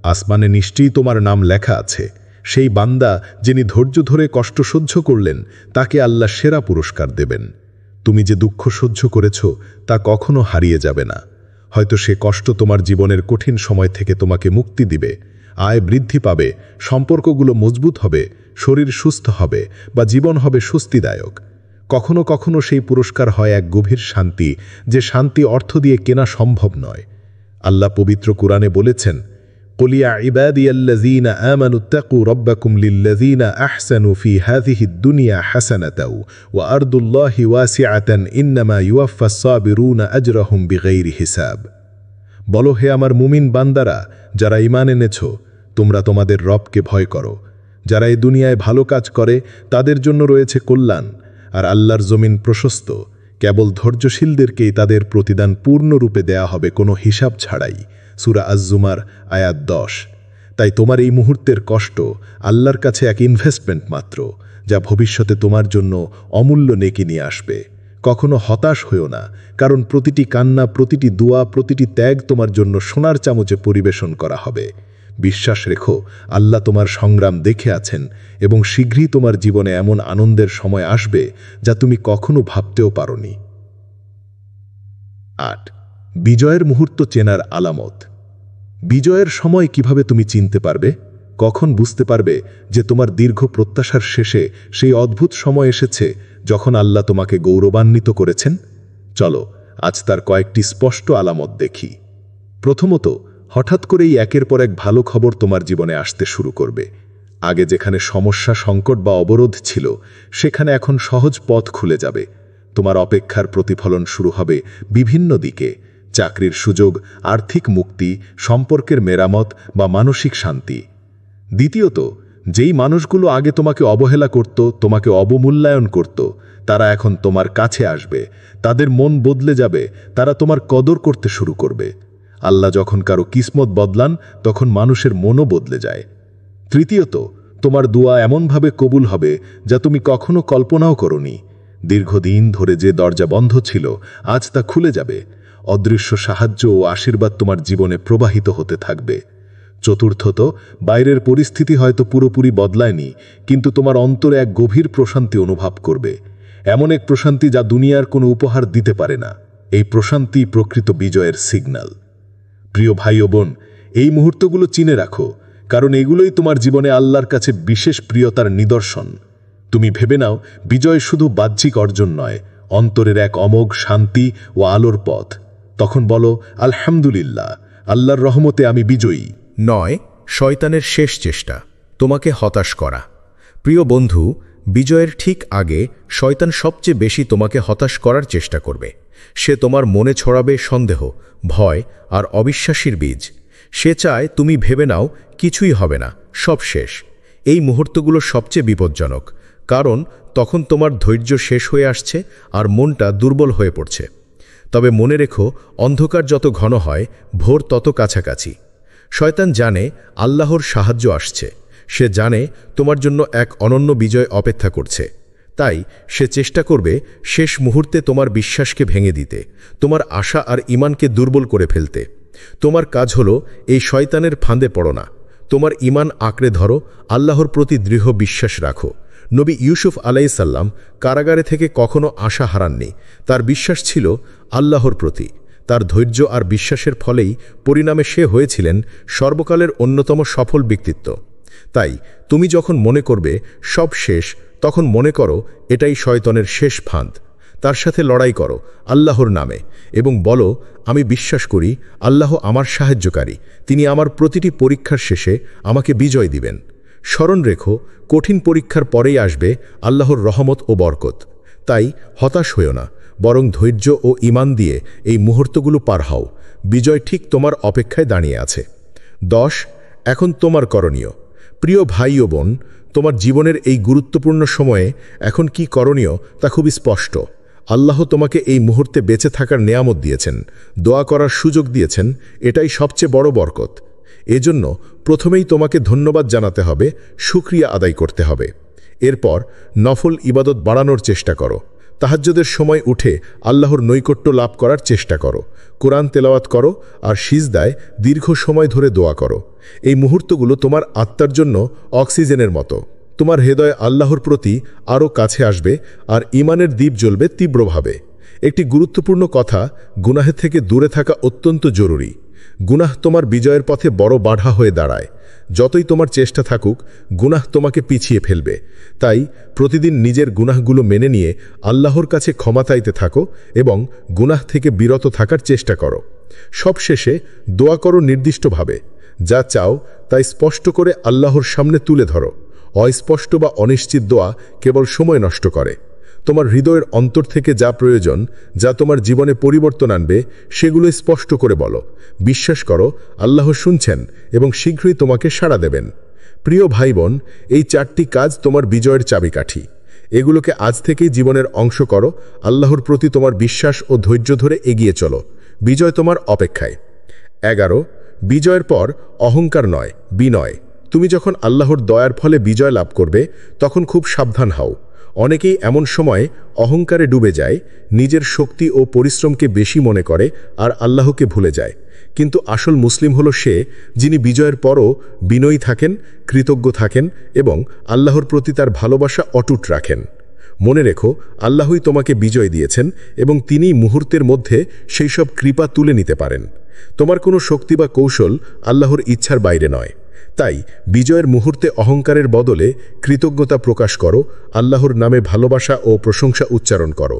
Speaker 2: আসমানে নিশ্চয়ই তোমার নাম লেখা আছে। সেই বান্দা যিনি ধৈর্য ধরে কষ্ট সহ্য করলেন, তাকে আল্লাহ সেরা পুরস্কার দেবেন। তুমি যে দুঃখ সহ্য করেছ তা কখনো হারিয়ে যাবে না। হয়তো সে কষ্ট তোমার জীবনের কঠিন সময় থেকে তোমাকে মুক্তি দিবে, আয় বৃদ্ধি পাবে, সম্পর্কগুলো মজবুত হবে, শরীর সুস্থ হবে বা জীবন হবে স্বস্তিদায়ক। কখনো কখনো সেই পুরস্কার হয় এক গভীর শান্তি, যে শান্তি অর্থ দিয়ে কেনা সম্ভব নয়। আল্লাহ পবিত্র কুরআনে বলেছেন, قل يا عبادي الذين آمنوا اتقوا ربكم للذين أحسنوا في هذه الدنيا حسنة وأرض الله واسعة إنما يوفى الصابرون أجرهم بغير حساب। বলো, হে আমার মুমিন বান্দারা, যারা ঈমান এনেছ, তোমরা তোমাদের রবকে ভয় করো। যারা এই দুনিয়ায় ভালো কাজ করে তাদের জন্য রয়েছে কল্যাণ, আর আল্লাহর জমিন প্রশস্ত। কেবল ধৈর্যশীলদেরকেই তাদের প্রতিদান পূর্ণরূপে দেয়া হবে, কোনো হিসাব ছাড়াই। সূরা আজ-জুমার আয়াত 10। তাই তোমার এই মুহূর্তের কষ্ট আল্লাহর কাছে এক ইনভেস্টমেন্ট মাত্র, যা ভবিষ্যতে তোমার জন্য অমূল্য নেকি নিয়ে আসবে। কখনো হতাশ হইও না, কারণ প্রতিটি কান্না, প্রতিটি দোয়া, প্রতিটি ত্যাগ তোমার জন্য সোনার চামচে পরিবেশন করা হবে। বিশ্বাস রেখো, আল্লাহ তোমার সংগ্রাম দেখে আছেন এবং শীঘ্রই তোমার জীবনে এমন আনন্দের সময় আসবে যা তুমি কখনো ভাবতেও পারোনি। 8. বিজয়ের মুহূর্ত চেনার আলামত। বিজয়ের সময় কিভাবে তুমি চিনতে পারবে? কখন বুঝতে পারবে যে তোমার দীর্ঘ প্রত্যাশার শেষে সেই অদ্ভুত সময় এসেছে যখন আল্লাহ তোমাকে গৌরবান্বিত করেছেন? চলো আজ তার কয়েকটি স্পষ্ট আলামত দেখি। প্রথমত, হঠাৎ করেই একের পর এক ভালো খবর তোমার জীবনে আসতে শুরু করবে। আগে যেখানে সমস্যা, সংকট বা অবরোধ ছিল, সেখানে এখন সহজ পথ খুলে যাবে। তোমার অপেক্ষার প্রতিফলন শুরু হবে বিভিন্ন দিকে: চাকরির সুযোগ, আর্থিক মুক্তি, সম্পর্কের মেরামত বা মানসিক শান্তি। দ্বিতীয়ত, যেই মানুষগুলো আগে তোমাকে অবহেলা করত, তোমাকে অবমূল্যায়ন করত, তারা এখন তোমার কাছে আসবে। তাদের মন বদলে যাবে, তারা তোমার কদর করতে শুরু করবে। আল্লাহ যখন কারো কিসমত বদলান, তখন মানুষের মনও বদলে যায়। তৃতীয়ত, তোমার দোয়া এমনভাবে কবুল হবে যা তুমি কখনো কল্পনাও করোনি। দীর্ঘদিন ধরে যে দরজা বন্ধ ছিল, আজ তা খুলে যাবে। অদৃশ্য সাহায্য ও আশীর্বাদ তোমার জীবনে প্রবাহিত হতে থাকবে। চতুর্থত, বাইরের পরিস্থিতি হয়তো পুরোপুরি বদলায়নি, কিন্তু তোমার অন্তরে এক গভীর প্রশান্তি অনুভব করবে। এমন এক প্রশান্তি যা দুনিয়ার কোনো উপহার দিতে পারে না। এই প্রশান্তি প্রকৃত বিজয়ের সিগন্যাল। প্রিয় ভাই ও বোন, এই মুহূর্তগুলো চিনে রাখো, কারণ এগুলোই তোমার জীবনে আল্লাহর কাছে বিশেষ প্রিয়তার নিদর্শন। তুমি ভেবে নাও, বিজয় শুধু বাহ্যিক অর্জন নয়, অন্তরের এক অমোঘ শান্তি ও আলোর পথ। তখন বলো, আলহামদুলিল্লাহ, আল্লাহর রহমতে আমি বিজয়ী।
Speaker 1: 9. শয়তানের শেষ চেষ্টা, তোমাকে হতাশ করা। প্রিয় বন্ধু, বিজয়ের ঠিক আগে শয়তান সবচেয়ে বেশি তোমাকে হতাশ করার চেষ্টা করবে। সে তোমার মনে ছড়াবে সন্দেহ, ভয় আর অবিশ্বাসীর বীজ। সে চায় তুমি ভেবে নাও কিছুই হবে না, সব শেষ। এই মুহূর্তগুলো সবচেয়ে বিপজ্জনক, কারণ তখন তোমার ধৈর্য শেষ হয়ে আসছে আর মনটা দুর্বল হয়ে পড়ছে। তবে মনে রেখো, অন্ধকার যত ঘন হয়, ভোর তত কাছাকাছি। শয়তান জানে আল্লাহর সাহায্য আসছে। সে জানে তোমার জন্য এক অনন্য বিজয় অপেক্ষা করছে। তাই সে চেষ্টা করবে শেষ মুহূর্তে তোমার বিশ্বাসকে ভেঙে দিতে, তোমার আশা আর ঈমানকে দুর্বল করে ফেলতে। তোমার কাজ হলো এই শয়তানের ফাঁদে পড়ো না। তোমার ঈমান আঁকড়ে ধরো, আল্লাহর প্রতি দৃঢ় বিশ্বাস রাখো। নবী ইউসুফ আলাইহিসসালাম কারাগারে থেকে কখনো আশা হারাননি। তার বিশ্বাস ছিল আল্লাহর প্রতি। তার ধৈর্য আর বিশ্বাসের ফলেই পরিণামে সে হয়েছিলেন সর্বকালের অন্যতম সফল ব্যক্তিত্ব। তাই তুমি যখন মনে করবে সব শেষ, তখন মনে করো এটাই শয়তানের শেষ ফাঁদ। তার সাথে লড়াই করো আল্লাহর নামে এবং বলো, আমি বিশ্বাস করি আল্লাহ আমার সাহায্যকারী। তিনি আমার প্রতিটি পরীক্ষার শেষে আমাকে বিজয় দিবেন। স্মরণ রেখো, কঠিন পরীক্ষার পরেই আসবে আল্লাহর রহমত ও বরকত। তাই হতাশ হইও না, বরং ধৈর্য ও ঈমান দিয়ে এই মুহূর্তগুলো পার হও। বিজয় ঠিক তোমার অপেক্ষায় দাঁড়িয়ে আছে। 10. এখন তোমার করণীয়। প্রিয় ভাই ও বোন, তোমার জীবনের এই গুরুত্বপূর্ণ সময়ে এখন কি করণীয় তা খুবই স্পষ্ট। আল্লাহ তোমাকে এই মুহূর্তে বেঁচে থাকার নেয়ামত দিয়েছেন, দোয়া করার সুযোগ দিয়েছেন। এটাই সবচেয়ে বড় বরকত। এজন্য প্রথমেই তোমাকে ধন্যবাদ জানাতে হবে, শুকরিয়া আদায় করতে হবে। এরপর নফল ইবাদত বাড়ানোর চেষ্টা করো। তাহাজ্জুদের সময় উঠে আল্লাহর নৈকট্য লাভ করার চেষ্টা করো। কোরআন তেলাওয়াত করো আর সিজদায় দীর্ঘ সময় ধরে দোয়া করো। এই মুহূর্তগুলো তোমার আত্মার জন্য অক্সিজেনের মতো। তোমার হৃদয় আল্লাহর প্রতি আরও কাছে আসবে আর ঈমানের দীপ জ্বলবে তীব্রভাবে।
Speaker 3: একটি গুরুত্বপূর্ণ কথা, গুনাহের থেকে দূরে থাকা অত্যন্ত জরুরি। গুনাহ তোমার বিজয়ের পথে বড় বাধা হয়ে দাঁড়ায়। যতই তোমার চেষ্টা থাকুক, গুনাহ তোমাকে পিছিয়ে ফেলবে। তাই প্রতিদিন নিজের গুনাহগুলো মেনে নিয়ে আল্লাহর কাছে ক্ষমা চাইতে থাকো এবং গুনাহ থেকে বিরত থাকার চেষ্টা করো। সবশেষে দোয়া করো নির্দিষ্টভাবে। যা চাও তাই স্পষ্ট করে আল্লাহর সামনে তুলে ধরো। অস্পষ্ট বা অনিশ্চিত দোয়া কেবল সময় নষ্ট করে। তোমার হৃদয়ের অন্তর থেকে যা প্রয়োজন, যা তোমার জীবনে পরিবর্তন আনবে, সেগুলো স্পষ্ট করে বলো। বিশ্বাস করো, আল্লাহ শুনছেন এবং শীঘ্রই তোমাকে সাড়া দেবেন। প্রিয় ভাই বোন, এই 4টি কাজ তোমার বিজয়ের চাবিকাঠি। এগুলোকে আজ থেকেই জীবনের অংশ করো। আল্লাহর প্রতি তোমার বিশ্বাস ও ধৈর্য ধরে এগিয়ে চলো। বিজয় তোমার অপেক্ষায়। 11 বিজয়ের পর অহংকার নয়, বিনয়। তুমি যখন আল্লাহর দয়ার ফলে বিজয় লাভ করবে, তখন খুব সাবধান হও। অনেকেই এমন সময় অহংকারে ডুবে যায়, নিজের শক্তি ও পরিশ্রমকে বেশি মনে করে আর আল্লাহকে ভুলে যায়। কিন্তু আসল মুসলিম হলো সে, যিনি বিজয়ের পরও বিনয়ী থাকেন, কৃতজ্ঞ থাকেন এবং আল্লাহর প্রতি তার ভালোবাসা অটুট রাখেন। মনে রেখো, আল্লাহই তোমাকে বিজয় দিয়েছেন এবং তিনিই মুহূর্তের মধ্যে সেই সব কৃপা তুলে নিতে পারেন। তোমার কোনো শক্তি বা কৌশল আল্লাহর ইচ্ছার বাইরে নয়। তাই বিজয়ের মুহূর্তে অহংকারের বদলে কৃতজ্ঞতা প্রকাশ করো, আল্লাহর নামে ভালোবাসা ও প্রশংসা উচ্চারণ করো।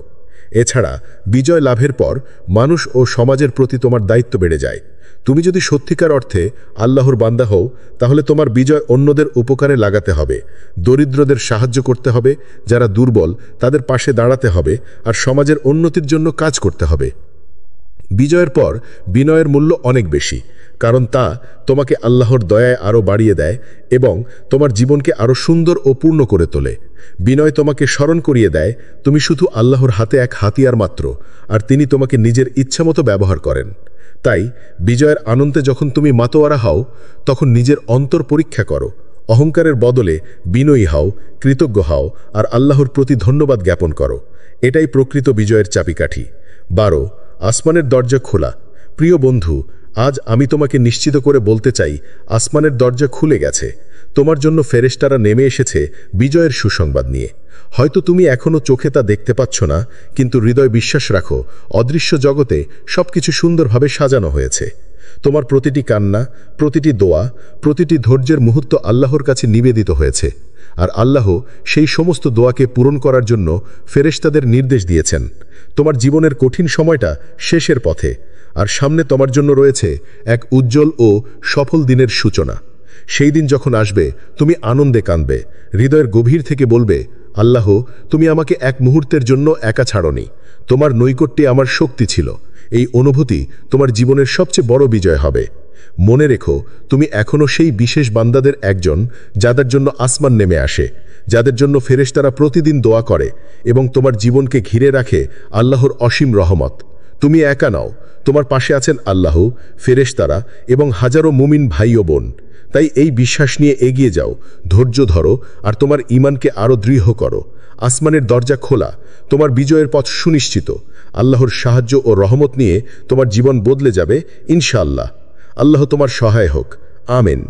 Speaker 3: এছাড়া বিজয় লাভের পর মানুষ ও সমাজের প্রতি তোমার দায়িত্ব বেড়ে যায়। তুমি যদি সত্যিকার অর্থে আল্লাহর বান্দা হও, তাহলে তোমার বিজয় অন্যদের উপকারে লাগাতে হবে। দরিদ্রদের সাহায্য করতে হবে, যারা দুর্বল তাদের পাশে দাঁড়াতে হবে, আর সমাজের উন্নতির জন্য কাজ করতে হবে। বিজয়ের পর বিনয়ের মূল্য অনেক বেশি, কারণ তা তোমাকে আল্লাহর দয়ায় আরও বাড়িয়ে দেয় এবং তোমার জীবনকে আরও সুন্দর ও পূর্ণ করে তোলে। বিনয় তোমাকে স্মরণ করিয়ে দেয় তুমি শুধু আল্লাহর হাতে এক হাতিয়ার মাত্র, আর তিনি তোমাকে নিজের ইচ্ছামতো ব্যবহার করেন। তাই বিজয়ের আনন্দে যখন তুমি মাতোয়ারা হও, তখন নিজের অন্তর পরীক্ষা করো। অহংকারের বদলে বিনয়ী হও, কৃতজ্ঞ হও আর আল্লাহর প্রতি ধন্যবাদ জ্ঞাপন করো। এটাই প্রকৃত বিজয়ের চাবিকাঠি। 12 আসমানের দরজা খোলা। প্রিয় বন্ধু, আজ আমি তোমাকে নিশ্চিত করে বলতে চাই, আসমানের দরজা খুলে গেছে। তোমার জন্য ফেরেশতারা নেমে এসেছে বিজয়ের সুসংবাদ নিয়ে। হয়তো তুমি এখনও চোখে তা দেখতে পাচ্ছ না, কিন্তু হৃদয় বিশ্বাস রাখো, অদৃশ্য জগতে সবকিছু সুন্দরভাবে সাজানো হয়েছে। তোমার প্রতিটি কান্না, প্রতিটি দোয়া, প্রতিটি ধৈর্যের মুহূর্ত আল্লাহর কাছে নিবেদিত হয়েছে। আর আল্লাহ সেই সমস্ত দোয়াকে পূরণ করার জন্য ফেরেশতাদের নির্দেশ দিয়েছেন। তোমার জীবনের কঠিন সময়টা শেষের পথে, আর সামনে তোমার জন্য রয়েছে এক উজ্জ্বল ও সফল দিনের সূচনা। সেই দিন যখন আসবে, তুমি আনন্দে কাঁদবে, হৃদয়ের গভীর থেকে বলবে, আল্লাহ, তুমি আমাকে এক মুহূর্তের জন্য একা ছাড়নি। তোমার নৈকট্যে আমার শক্তি ছিল। এই অনুভূতি তোমার জীবনের সবচেয়ে বড় বিজয় হবে। মনে রেখো, তুমি এখনও সেই বিশেষ বান্দাদের একজন, যাদের জন্য আসমান নেমে আসে, যাদের জন্য ফেরেশতারা প্রতিদিন দোয়া করে এবং তোমার জীবনকে ঘিরে রাখে আল্লাহর অসীম রহমত। তুমি একা নাও, তোমার পাশে আছেন আল্লাহ, ফেরেশতারা এবং হাজারো মুমিন ভাই ও বোন। তাই এই বিশ্বাস নিয়ে এগিয়ে যাও, ধৈর্য ধরো আর তোমার ঈমানকে আরও দৃঢ় করো। আসমানের দরজা খোলা, তোমার বিজয়ের পথ সুনিশ্চিত। আল্লাহর সাহায্য ও রহমত নিয়ে তোমার জীবন বদলে যাবে ইনশাআল্লাহ। আল্লাহ তোমার সহায় হোক। আমিন।